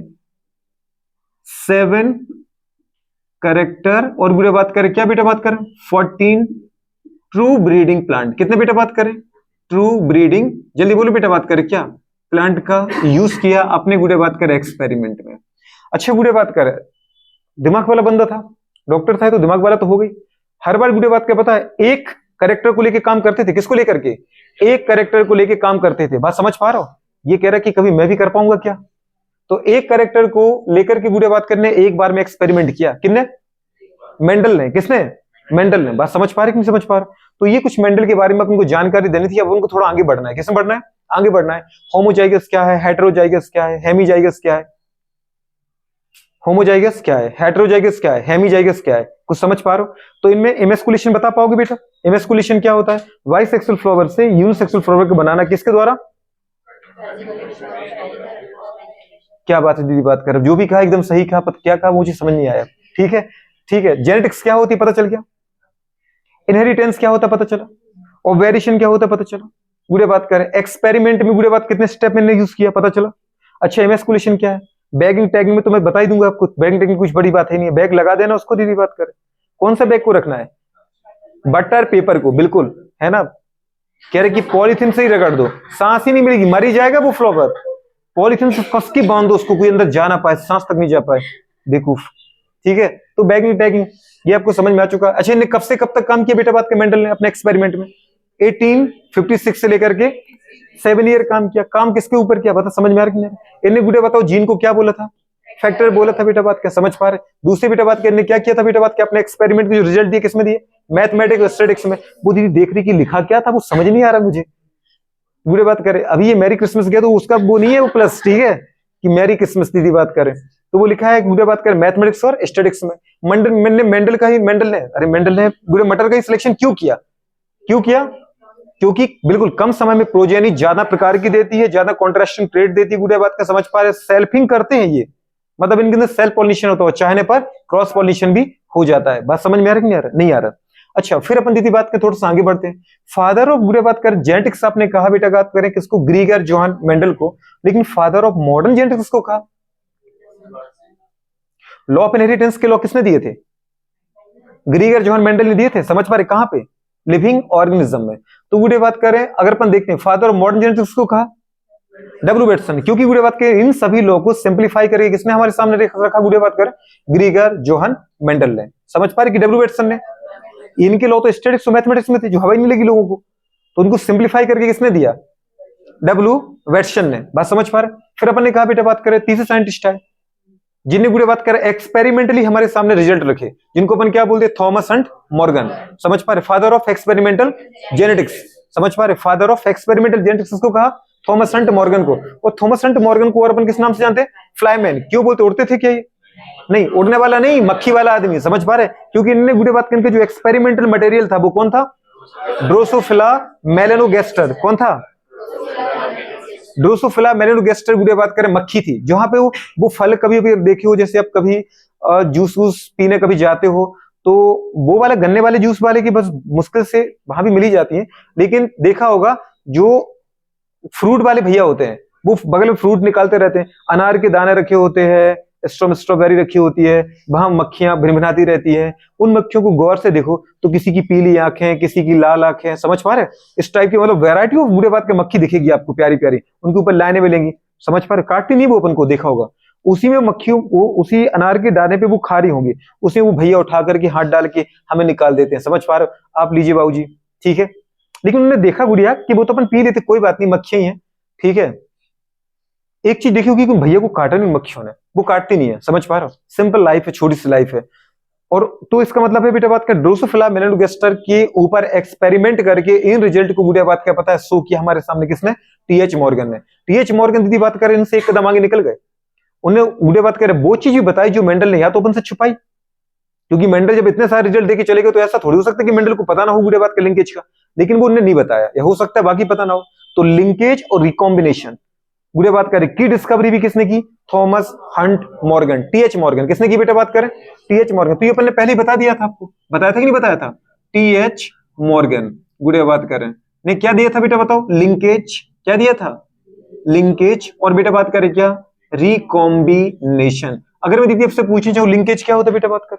7 कैरेक्टर, और बेटा बात करें क्या, बेटा बात करें 14 ट्रू ब्रीडिंग प्लांट। कितने बेटा बात करें, ट्रू ब्रीडिंग, जल्दी बोलो बेटा बात करें क्या, प्लांट का यूज किया अपने गुड़े बात करें एक्सपेरिमेंट में। अच्छा गुड़े बात करें, दिमाग वाला बंदा था, डॉक्टर था, तो दिमाग वाला तो हो गई। हर बार गुड़े बात क्या पता है, एक कैरेक्टर को लेके काम करते थे। किसको लेकर के, एक कैरेक्टर को लेके काम करते थे। बात समझ पा रहा हो, ये कह रहा है कि कभी मैं भी कर पाऊंगा क्या। तो एक कैरेक्टर को लेकर के गुड़े बात करने एक बार में एक्सपेरिमेंट किया, किसने, मेंडल ने। किसने, मेंडल ने। बात समझ पा रहे कि नहीं समझ पा रहे। तो ये कुछ मेंडल के बारे में उनको जानकारी देनी थी। अब उनको थोड़ा आगे बढ़ना है। किसमें बढ़ना है, आगे बढ़ना है। होमोजाइगस क्या है, हेटेरोजाइगस क्या है, हेमीजाइगस क्या है, होमोजाइगस क्या है, हेटेरोजाइगस क्या है, हेमीजाइगस क्या है, कुछ समझ पा रहे हो। तो इनमें इमेस्कुलेशन बता पाओगे बेटा, इमेस्कुलेशन क्या होता है, बाइसेक्सुअल फ्लावर से यूनिसेक्सुअल फ्लावर को बनाना, किसके द्वारा। क्या बात है दीदी, बात कर जो भी कहा एकदम सही कहा, पर क्या कहा मुझे समझ नहीं आया। ठीक है, ठीक है। जेनेटिक्स क्या होती है पता चल गया, इनहेरिटेंस क्या होता है पता चला, और वेरिएशन क्या होता है पता चला। गुड़े बात करें एक्सपेरिमेंट में गुड़े बात कितने स्टेप मैंने यूज किया पता चला। अच्छा इमेस्कुलेशन क्या है, बैगिंग टैगिंग में तो मैं बता ही दूंगा आपको, बैगिंग टैगिंग कुछ बड़ी बात है नहीं है, बैग लगा देना उसको। दीदी बात करें कौन सा बैग को रखना है, बटर पेपर को, बिल्कुल है ना। कह रहे कि पॉलीथीन से ही रगड़ दो, सांस ही नहीं मिलेगी, मर ही जाएगा वो फ्लावर। पॉलीथीन से कस के बांध दो उसको, कोई अंदर जा ना पाए, सांस तक नहीं जा पाए, बेवकूफ। ठीक है, तो बैगिंग टैगिंग ये आपको समझ में आ चुका है। अच्छा इन्हें कब से कब तक काम किया बेटा बात के मेंडल ने अपने एक्सपेरिमेंट में, 1856 से लेकर के 7 ईयर काम किया। काम किसके ऊपर किया बता, समझ में आ रहा है। इन्हें बेटा बताओ जीन को क्या बोला था, फैक्टर बोला था बेटा बात, क्या समझ पा रहे। दूसरी बेटा बात इन्हें क्या किया था बेटा बात, अपने एक्सपेरिमेंट के जो रिजल्ट दिए किसमें दिए, मैथमेटिक्स स्टैटिस्टिक्स में। वो दीदी देख रही कि लिखा क्या था वो समझ नहीं आ रहा मुझे। बुरे बात करे अभी ये मैरी क्रिसमस गया तो उसका वो नहीं है वो प्लस, ठीक है, कि मैरी क्रिसमस दीदी बात करें तो वो लिखा है बुरे बात करें मैथमेटिक्स और स्टैटिस्टिक्स में। मेंडल का ही मेंडल ने बुरे मटर का ही सिलेक्शन क्यों किया, क्यों किया, क्योंकि बिल्कुल कम समय में प्रोजेनी ज्यादा प्रकार की देती है, ज्यादा कॉन्ट्रास्टिंग ट्रेड देती है। बुरे बात का समझ पा रहे, सेल्फिंग करते हैं ये, मतलब इनके अंदर सेल्फ पॉलिनेशन होता है, चाहने पर क्रॉस पॉलिनेशन भी हो जाता है। बात समझ में आ रहा है नहीं आ रहा, नहीं आ रहा। अच्छा फिर अपन दीदी बात करें थोड़ा सा आगे बढ़ते हैं। फादर ऑफ बुरे बात करें जेनेटिक्स आपने कहा बेटा, बात करें किसको, ग्रीगर जोहान मेंडल को। लेकिन फादर ऑफ मॉडर्न जेनेटिक्स किसको कहा, लॉ ऑफ इनहेरिटेंस के लॉ किसने दिए थे, ग्रीगर जोहान मेंडल ने दिए थे। समझ पा रहे कहां पे, लिविंग ऑर्गेनिज्म में। तो बुरे बात करें अगर अपन देखते हैं फादर ऑफ मॉडर्न जेनेटिक्स को कहा डब्ल्यू बेटसन, क्योंकि बुरे बात करें इन सभी लॉ को सिंप्लीफाई करके किसने हमारे सामने रखा, बुरे बात करें ग्रीगर जोहान मेंडल ने। समझ पा रहे कि डब्ल्यू बेटसन ने, इनके लॉ तो स्टैटिस्टिक्स और मैथमेटिक्स में थे जो हवा ही नहीं लगी लोगों को, तो उनको सिंप्लीफाई करके किसने दिया, डब्ल्यू वेटसन ने। बात समझ पा रहे। फिर अपन ने कहा बेटा बात करें तीसरे साइंटिस्ट है जिन्हें बुरे बात करें एक्सपेरिमेंटली हमारे सामने रिजल्ट रखे, जिनको अपन क्या बोलते हैं, थॉमस एंड मॉर्गन। समझ पा रहे, फादर ऑफ एक्सपेरिमेंटल जेनेटिक्स। समझ पा रहे, फादर ऑफ एक्सपेरिमेंटल जेनेटिक्स को कहा थॉमस एंड मॉर्गन को। और थॉमस एंड मॉर्गन को और अपन किस नाम से जानते हैं, फ्लाईमैन। क्यों बोलते, उड़ते थे क्या ये, नहीं उड़ने वाला नहीं, मक्खी वाला आदमी। समझ पा रहे, क्योंकि इन्होंने बुरे बात के जो एक्सपेरिमेंटल मटेरियल था वो कौन था, ड्रोसोफिला मेलेनोगेस्टर। कौन था, ड्रोसोफिला मेलेनोगेस्टर। बुरे बात करें मक्खी थी, जहां पे वो फल कभी भी देखे हो, जैसे आप कभी जूस वूस पीने कभी जाते हो तो वो वाला गन्ने वाले जूस वाले की बस मुश्किल से वहां भी मिल ही जाती है। लेकिन देखा होगा जो फ्रूट वाले भैया होते हैं वो बगल में फ्रूट निकालते रहते हैं, अनार के दाने रखे होते हैं, स्ट्रॉबेरी रखी होती है, वहां मक्खियां भिनभिनाती रहती हैं। उन मक्खियों को गौर से देखो तो किसी की पीली आंखें, किसी की लाल आंखें। समझ पा रहे, इस टाइप की मतलब वैरायटी ऑफ बुरे बात की मक्खी दिखेगी आपको, प्यारी प्यारी, उनके ऊपर लाइनें मिलेंगी। समझ पा रहे, काटती नहीं वो अपन को, देखा होगा उसी में मक्खियों वो उसी अनार के दाने पे वो खा रही होंगी, उसे वो भैया उठा करके हाथ डाल के हमें निकाल देते हैं। समझ पा रहे हो, आप लीजिए बाबूजी, ठीक है। लेकिन उन्होंने देखा गुड़िया कि वो तो अपन पी लेते, कोई बात नहीं, मक्खियां ही हैं, ठीक है। एक चीज देखी होगी कि भैया को काटा नहीं मक्खियों ने, वो काटती नहीं है। समझ पा रहे हो, सिंपल लाइफ है, छोटी सी लाइफ है। और तो इसका मतलब है बेटा बात का ड्रोसोफिला मेलेनोगेस्टर के ऊपर एक्सपेरिमेंट करके इन रिजल्ट को बुढ़िया बात क्या पता है शो किया हमारे सामने, किसने, टीएच मॉर्गन ने। टीएच मॉर्गन दीदी बात करें इनसे एक कदम आगे निकल गए, उन्हें बुढ़िया बात करें वो चीज भी बताई जो मेंडल ने या तो अपन से छुपाई, क्योंकि मेंडल जब इतने सारे रिजल्ट देके चले गए तो ऐसा थोड़ी हो सकता है कि मेंडल को पता ना हो बुढ़िया बात के लिंकेज का, लेकिन वो उन्हें नहीं बताया, या हो सकता है बाकी पता ना हो। तो लिंकेज और रिकॉम्बिनेशन बुढ़िया बात करें की डिस्कवरी भी किसने की, Thomas Hunt Morgan, TH Morgan. किसने की बेटा बात करें, टीएच मॉर्गन। तो ये अपन ने पहले बता दिया था आपको, बताया था कि नहीं बताया था, टीएच मॉर्गन। बुढ़िया बात करें ने क्या दिया था बेटा बताओ, लिंकेज, क्या दिया था, लिंकेज, और बेटा बात करें क्या, रिकॉम्बिनेशन। अगर मैं दीदी आपसे पूछी जाऊं लिंकेज क्या होता है बेटा, बात कर।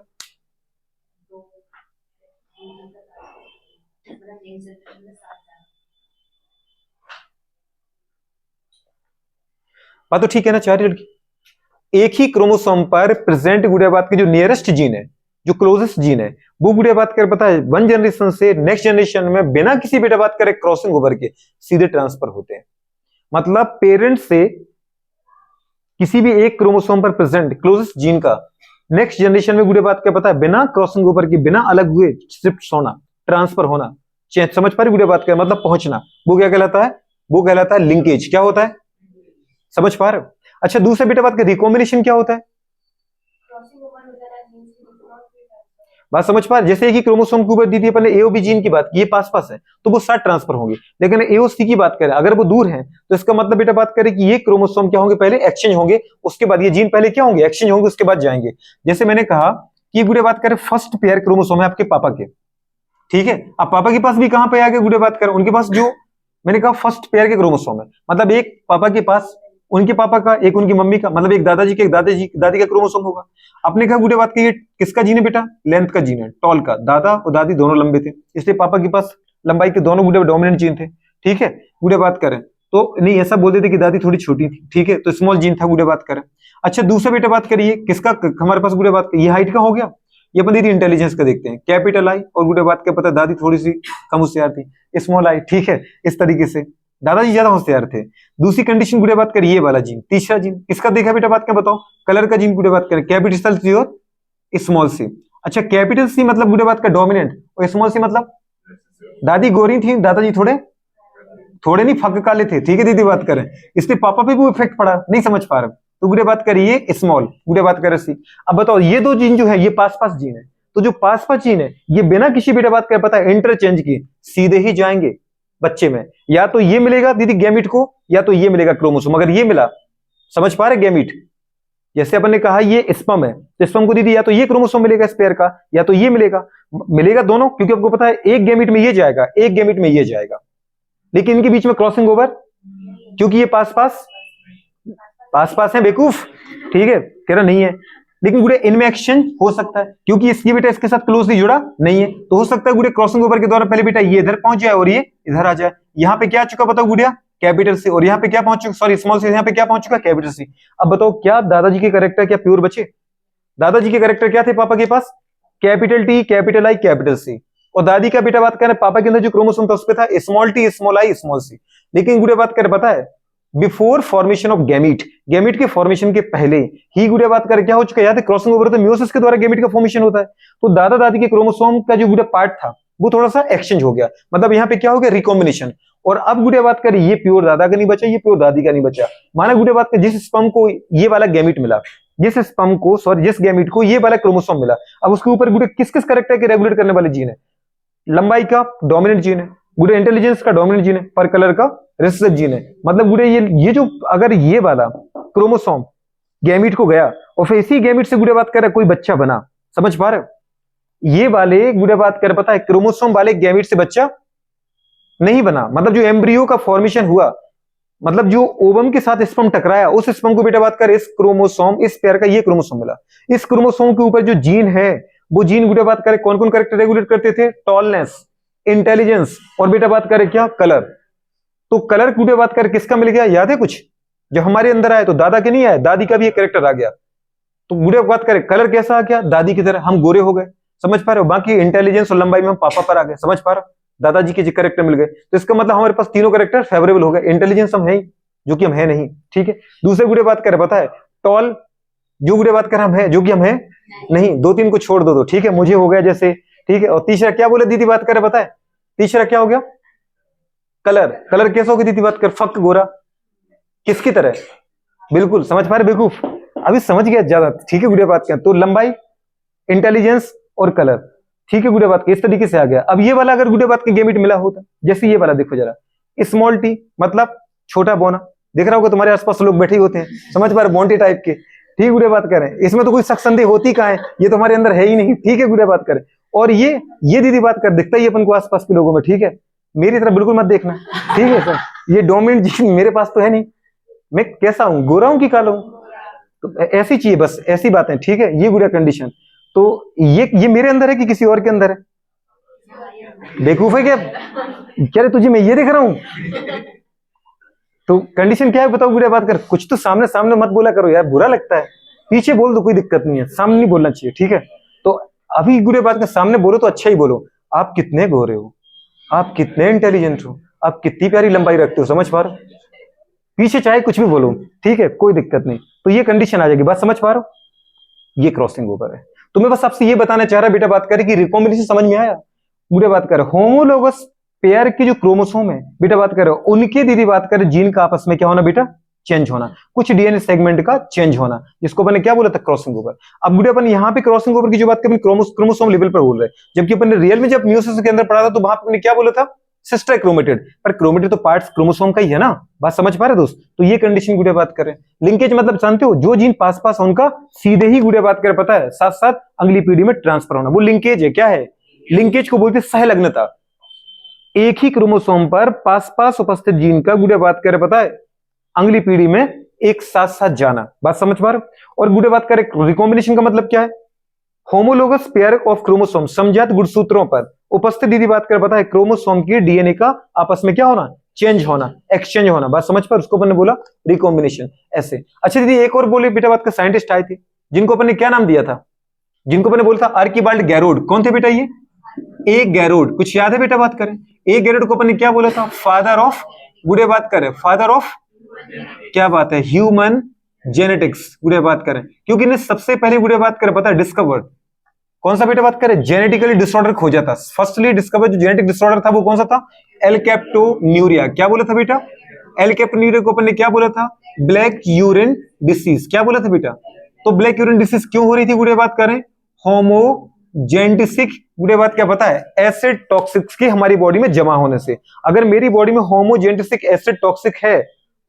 बात तो ठीक है ना, चार लड़की एक ही क्रोमोसोम पर प्रेजेंट गुड़िया बात की जो नियरेस्ट जीन है, जो क्लोजेस्ट जीन है, वो गुड़िया बात कर पता है वन जनरेशन से नेक्स्ट जनरेशन में बिना किसी बेटा बात करे क्रॉसिंग ओवर के सीधे ट्रांसफर होते हैं। मतलब पेरेंट से किसी भी एक क्रोमोसोम पर प्रेजेंट क्लोजेस्ट जीन का नेक्स्ट जनरेशन में गुड़िया बात क्या पता है बिना क्रॉसिंग ओवर के, बिना अलग हुए शिफ्ट होना, ट्रांसफर होना, समझ पा रही गुड़िया बात क्या मतलब पहुंचना, वो क्या कहलाता है, वो कहलाता है लिंकेज। क्या होता है, समझ पा रहे हो। अच्छा दूसरे बेटा बात का रिकॉम्बिनेशन क्या होता है, बात समझ पा रहे। जैसे कि क्रोमोसोम के ऊपर दी थी अपन ने एओबी जीन की बात की, ये पास पास है तो वो साथ ट्रांसफर होंगे, लेकिन एओसी की बात करें अगर वो दूर है तो इसका मतलब बेटा बात करें कि ये क्रोमोसोम क्या होंगे, पहले एक्सचेंज होंगे, उसके बाद ये जीन पहले क्या होंगे, एक्सचेंज होंगे, उसके बाद जाएंगे। जैसे मैंने कहा कि गुड़े बात करें फर्स्ट पेयर क्रोमोसोम है आपके पापा के, ठीक है। अब पापा के पास भी कहां पे आ गए गुड़े बात करें, उनके पास जो मैंने कहा फर्स्ट पेयर के क्रोमोसोम है, मतलब एक पापा के पास उनके पापा का, एक उनकी मम्मी का, मतलब एक दादाजी के एक दादी का क्रोमोसोम होगा। आपने कहा गुड़े बात की ये किसका जीन है बेटा, लेंथ का जीन है, टॉल का। दादा और दादी दोनों लंबे थे, इसलिए पापा के पास लंबाई के दोनों गुड़े डोमिनेंट जीन थे, ठीक है। गुड़े बात करें तो नहीं ऐसा बोलते थे कि दादी थोड़ी छोटी थी, ठीक है, तो स्मॉल जीन था गुड़े बात करें। अच्छा दूसरा बेटा बात करिए किसका हमारे पास गुड़े बात, ये हाइट का हो गया, ये अपन दीदी इंटेलिजेंस का देखते हैं, कैपिटल आई, और गुड़े बात के पता दादी थोड़ी सी कम होशियार थी, स्मॉल आई, ठीक है। इस तरीके से दादाजी ज्यादा होशियार थे। दूसरी कंडीशन गुड़े बात करिए ये वाला जीन, तीसरा जीन किसका देखा बेटा बात क्या बताओ, कलर का जीन गुड़े बात करें, कैपिटल सी और स्मॉल सी। अच्छा कैपिटल सी मतलब गुड़े बात का डोमिनेंट, और स्मॉल सी मतलब दादी गोरी थी, दादाजी थोड़े थोड़े नहीं फक काले थे, ठीक है दीदी बात करें, इसलिए पापा पे भी इफेक्ट पड़ा, नहीं समझ पा रहे तो गुड़े बात करिए स्मॉल, गुड़े बात करें सी। अब बताओ ये दो जीन जो है ये पास पास जीन है, तो जो पास पास जीन है ये बिना किसी बेटा बात कर पता है इंटरचेंज की सीधे ही जाएंगे बच्चे में, या तो ये मिलेगा दीदी गैमिट को, या तो ये मिलेगा क्रोमोसोम। अगर ये मिला, समझ पा रहे गैमिट, जैसे अपन ने कहा ये स्पर्म है तो स्पर्म को दीदी या तो ये क्रोमोसोम मिलेगा स्पेयर का, या तो ये मिलेगा, मिलेगा दोनों, क्योंकि आपको पता है एक गैमिट में ये जाएगा, एक गैमिट में ये जाएगा, लेकिन इनके बीच में क्रॉसिंग ओवर, क्योंकि ये पास पास है बेवकूफ, ठीक है, कह रहा नहीं है, लेकिन गुड़े इनमें एक्सचेंज हो सकता है, क्योंकि इसकी बेटा इसके साथ क्लोजली जुड़ा नहीं है, तो हो सकता है गुड़े क्रॉसिंग ओवर के द्वारा पहले बेटा ये इधर पहुंच जाए और ये इधर आ जाए। यहाँ पे क्या आ चुका बताओ गुड़िया, कैपिटल सी, और यहाँ पे क्या पहुंच चुका, सॉरी स्मॉल सी, यहाँ पे क्या पहुंच चुका, कैपिटल सी। अब बताओ क्या दादाजी के कैरेक्टर क्या प्योर बचे, दादाजी के कैरेक्टर क्या थे पापा के पास, capital T, capital I, capital C, और दादी का बेटा बात करें पापा के अंदर जो क्रोमोसोम था उस पे था small T, small I, small C. लेकिन गुड़िया बात करें पता है before formation of gamete, gamete के फॉर्मेशन के पहले ही गुड़िया बात कर क्या हो चुका है, याद है क्रॉसिंग ओवर तो मियोसिस के द्वारा गैमीट का फॉर्मेशन होता है, तो दादा दादी के क्रोमोसोम का जो गुड़िया पार्ट था वो थोड़ा सा एक्सचेंज हो गया, मतलब यहाँ पे क्या हो गया रिकॉम्बिनेशन। और अब गुड़िया बात करें ये प्योर दादा का नहीं बचा, ये प्योर दादी का नहीं बचा। माना गुड़िया बात कर जिस स्पर्म को ये वाला गैमीट मिला, जिस स्पर्म को सॉरी जिस गैमीट को ये वाला क्रोमोसोम मिला, अब उसके ऊपर गुड़िया किस किस कैरेक्टर के रेगुलेट करने वाले जीन है, लंबाई का डोमिनेंट जीन है, गुड़े इंटेलिजेंस का डोमिनेंट जीन है, पर कलर का रिसेसिव जीन है। मतलब गुड़े ये जो अगर ये वाला क्रोमोसोम गैमीट को गया और फिर इसी गैमीट से गुड़े बात कर रहा कोई बच्चा बना, समझ पा रहे हो, ये वाले गुड़े बात कर पता है क्रोमोसोम वाले गैमीट से बच्चा नहीं बना, मतलब जो एम्ब्रियो का फॉर्मेशन हुआ, मतलब जो ओवम के साथ स्पर्म टकराया उस स्पर्म को बेटा बात कर इस क्रोमोसोम, इस पेयर का ये क्रोमोसोम मिला, इस क्रोमोसोम के ऊपर जो जीन है वो जीन गुड़े बात करें कौन कौन कैरेक्टर रेगुलेट करते थे, टॉलनेस, इंटेलिजेंस, और बेटा बात करें क्या कलर। तो कलर गुड़े बात करें किसका मिल गया, याद है कुछ जब हमारे अंदर आए तो दादा के नहीं आए, दादी का भी एक कैरेक्टर आ गया, तो गुड़े बात करें कलर कैसा आ गया, दादी की तरह हम गोरे हो गए, समझ पा रहे हो। बाकी इंटेलिजेंस और लंबाई में हम पापा पर आ गए, समझ पा रहे हो, दादाजी के कैरेक्टर मिल गए, तो इसका मतलब हमारे पास तीनों कैरेक्टर फेवरेबल हो गए। इंटेलिजेंस हम है जो कि हम है नहीं, ठीक है। दूसरे गुड़े बात करें पता है टॉल, जो गुड़े बात कर हम है जो कि हम है नहीं, दो तीन को छोड़ दो, ठीक है, मुझे हो गया जैसे, ठीक है। और तीसरा क्या बोले दीदी बात करे पता है, तीसरा क्या हो गया, कलर, कलर कैसा हो गया दीदी बात कर, फक गोरा, किसकी तरह, बिल्कुल समझ पा रहे बेवकूफ, अभी समझ गया ज्यादा, ठीक है गुड़िया बात कर। तो लंबाई, इंटेलिजेंस और कलर, ठीक है गुड़िया बात के इस तरीके से आ गया। अब ये वाला अगर गुड़िया बात के गैमीट मिला होता, जैसे ये वाला देखो जरा, स्मॉल टी मतलब छोटा बोना, देख रहा होगा तुम्हारे आसपास लोग बैठे होते हैं, समझ पा रहे बोंटी टाइप के, ठीक गुड़िया बात करें, इसमें तो कोई शक संदेह होती कहाँ है, ये तो हमारे अंदर है ही नहीं, ठीक है गुड़िया बात करें। और ये दीदी बात कर दिखता ही अपन को आसपास के लोगों में, ठीक है, मेरी तरफ बिल्कुल मत देखना, ठीक है सर, ये डोमिनेंट जीन मेरे पास तो है नहीं, मैं कैसा हूं, गोरा हूं कि काला हूं, तो ऐसी चाहिए, बस ऐसी बातें, ठीक है। ये गुड़िया कंडीशन। तो ये मेरे अंदर है कि किसी और के अंदर है? बेवकूफ है क्या? कह रहे तुझे मैं ये देख रहा हूं। तो कंडीशन क्या है बताओ गुड़िया बात कर। कुछ तो सामने सामने मत बोला करो यार, बुरा लगता है। पीछे बोल दो, कोई दिक्कत नहीं है, सामने नहीं बोलना चाहिए, ठीक है। तो अभी गुड़िया बात कर, सामने बोलो तो अच्छा ही बोलो। आप कितने गोरे हो, आप कितने इंटेलिजेंट हो, आप कितनी प्यारी लंबाई रखते हो, समझ पा रहे हो? पीछे चाहे कुछ भी बोलो, ठीक है, कोई दिक्कत नहीं। तो ये कंडीशन आ जाएगी, बात समझ पा रहे हो? ये क्रॉसिंग ओवर है। तो मैं बस आपसे ये बताना चाह रहा बेटा बात करें कि रिकॉम्बिनेशन समझ में आया? बुढ़े बात करें होमोलोगस पेयर के जो क्रोमोसोम है बेटा बात करें उनके, दीदी बात करें जीन का आपस में क्या होना बेटा, चेंज होना, कुछ डीएनए सेगमेंट का चेंज होना, जिसको अपन ने क्या बोला था, क्रॉसिंग ओवर। अब बुढ़े अपन यहाँ पे क्रॉसिंग ओवर की जो बात करें क्रोमोसोम लेवल पर बोल रहे हैं, जबकि अपन ने रियल में जब मियोसिस के अंदर पढ़ा था तो वहां पर क्या बोला था, सिस्टर क्रोमेटिड। पर क्रोमेटिड तो पार्ट्स क्रोमोसोम का ही है ना, बात समझ पा रहे दोस्त? तो ये कंडीशन गुड़िया बात करें। लिंकेज मतलब जानते हो, जो जीन पास पास उनका सीधे ही गुड़िया बात करें पता है, साथ साथ अगली पीढ़ी में ट्रांसफर होना, वो लिंकेज है। क्या है? लिंकेज को बोलते सहलग्नता। एक ही क्रोमोसोम पर पास पास उपस्थित जीन का गुड़िया बात करें पता है अगली पीढ़ी में एक साथ साथ जाना, बात समझ पा रहे? और गुड़िया बात करें रिकॉम्बिनेशन का मतलब क्या है, होमोलोगस पेयर ऑफ क्रोमोसोम, समजात गुणसूत्रों पर उपस्थित दीदी बात कर पता है क्रोमोसोम की डीएनए का आपस में क्या होना, चेंज होना, एक्सचेंज होना, बात समझ पर, उसको अपन ने बोला रिकॉम्बिनेशन। ऐसे अच्छा दीदी एक और बोले बेटा बात का, साइंटिस्ट आए थे जिनको अपन ने क्या नाम दिया था, जिनको अपन ने बोला था आर्किबाल्ड गैरोड। कौन थे बेटा ये? एक गैरोड। कुछ याद है बेटा बात करें? एक गैरोड को अपन ने क्या बोला था, फादर ऑफ, गुड़े बात करें फादर ऑफ, क्या बात है, ह्यूमन जेनेटिक्स, गुड़े बात करें, क्योंकि इन्हें सबसे पहले गुड़े बात करें पता है डिस्कवर कौन सा बेटा बात करें, जेनेटिकली डिसऑर्डर खोजा था। फर्स्टली डिस्कवर जो जेनेटिक डिसऑर्डर था वो कौन सा था, एलकेप्टोन्यूरिया। क्या बोला था बेटा? एलकेप्टोन्यूरिया को अपन ने क्या बोला था, ब्लैक यूरिन डिसीज। क्या बोला था बेटा? तो ब्लैक यूरिन डिसीज क्यों हो रही थी गुड़े बात करें, होमोजेंटिसिक, गुड़े बात क्या पता है, एसिड टॉक्सिक्स की हमारी बॉडी में जमा होने से। अगर मेरी बॉडी में होमोजेंटिसिक एसिड टॉक्सिक है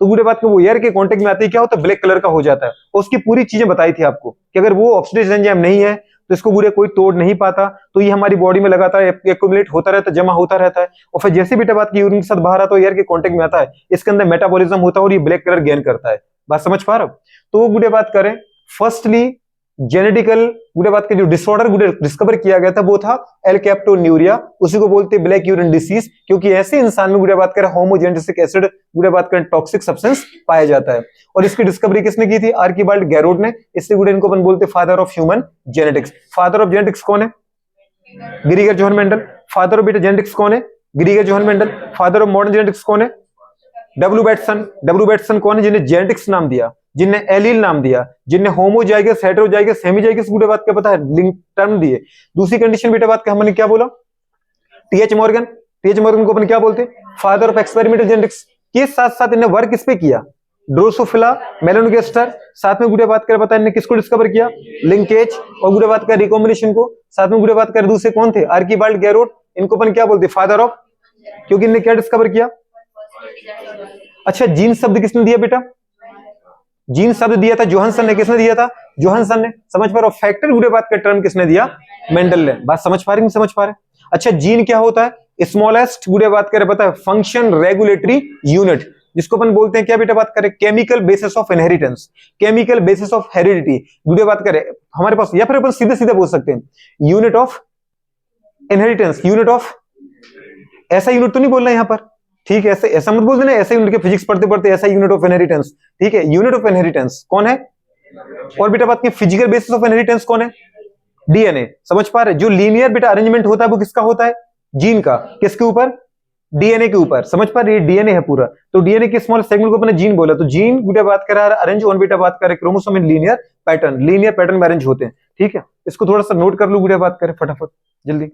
तो गुड़े बात को वो एयर के कांटेक्ट में आते ही क्या होता है, ब्लैक कलर का हो जाता है। उसकी पूरी चीजें बताई थी आपको कि अगर वो ऑक्सीडेज एंजाइम नहीं है तो इसको गुड़े कोई तोड़ नहीं पाता, तो ये हमारी बॉडी में लगातार एक्यूमुलेट होता रहता है, जमा होता रहता है, और फिर जैसे बेटा बात की यूरिन के साथ बाहर आता है एयर के कांटेक्ट में आता है, इसके अंदर मेटाबॉलिज्म होता है और ये ब्लैक कलर गेन करता है। बात समझ पा रहे हो? तो गुड़े बात करें फर्स्टली जेनेटिकल गुड़े बात के जो डिसऑर्डर गुड़े डिस्कवर किया गया था वो था एलकेप्टोन्यूरिया, उसी को बोलते हैं ब्लैक यूरिन डिसीज, क्योंकि ऐसे इंसान में गुड़े बात करें होमोजेनेटिक एसिड गुड़े बात करें टॉक्सिक सब्सटेंस पाया जाता है। और इसकी डिस्कवरी किसने की थी, आर्किबाल्ड गैरोड ने। इसलिए गुड़े इनको अपन बोलते father of human genetics. Father of genetics कौन है? ग्रीगर जोहन मेंडल। फादर ऑफ बेटा जेनेटिक्स कौन है? ग्रीगर Johan Mendel. Father of modern genetics कौन है? W Bateson. डब्ल्यू बैटसन कौन है? जिन्हें जेनेटिक्स नाम दिया, जिन्हें एलील नाम दिया, जिन्हें होमोजाइगस, हेटेरोजाइगस, हेमीजाइगस गुड़े बात क्या पता है लिंक टर्म दिए। दूसरी कंडीशन बेटा बात का हमने क्या बोला, टीएच मॉर्गन। टीएच मॉर्गन को अपन क्या बोलते हैं, फादर ऑफ एक्सपेरिमेंटल जेनेटिक्स। के साथ साथ इन्हें वर्क किस पे किया, ड्रोसोफिला मेलानोगास्टर। साथ में गुड़े बात कर पता है इन्हें किसको डिस्कवर किया, लिंकेज और गुड़े बात कर रिकॉम्बिनेशन को। साथ में गुड़े बात कर दूसरे कौन थे, आर्किबाल्ड गैरोड। इनको अपन क्या बोलते, फादर ऑफ, क्योंकि इन्हें क्या डिस्कवर किया। अच्छा जीन शब्द किसने दिया बेटा, जीन शब्द दिया था जोहानसन ने। किसने दिया था, जोहानसन ने, समझ पा रहे हो? फैक्टर गुड़े बात का टर्म किसने दिया, मेंडल ने। बात समझ पा रहे हैं, समझ पा रहे? अच्छा जीन क्या होता है, स्मॉलेस्ट गुड़े बात करें पता है फंक्शन रेगुलेटरी यूनिट, जिसको अपन बोलते हैं क्या बेटा बात करें, chemical basis of inheritance, chemical basis of heredity गुड़े बात करें हमारे पास, या फिर अपन सीधे सीधे बोल सकते हैं unit of inheritance, unit of, ऐसा यूनिट तो नहीं बोलना यहां पर, ठीक है, ऐसे ऐसा मत बोल देना, ऐसा यूनिट के फिजिक्स पढ़ते पढ़ते ऐसा यूनिट ऑफ इनहेरिटेंस, ठीक है। यूनिट ऑफ इनहेरिटेंस कौन है, और बेटा बात की फिजिकल बेसिस ऑफ इनहेरिटेंस कौन है, डीएनए। समझ पा रहे, जो लीनियर बेटा अरेंजमेंट होता है वो किसका होता है, जीन का। किसके ऊपर, डीएनए के ऊपर। समझ पा रहे, ये डीएनए है पूरा, तो डीएनए के स्मॉल सेगमेंट को अपने जीन बोला। तो जीन बेटा बात कर रहा है अरेंज ऑन बेटा बात करें chromosome in linear pattern, linear pattern में अरेंज होते हैं, ठीक है। इसको थोड़ा सा नोट कर लो बेटा बात करें फटाफट जल्दी।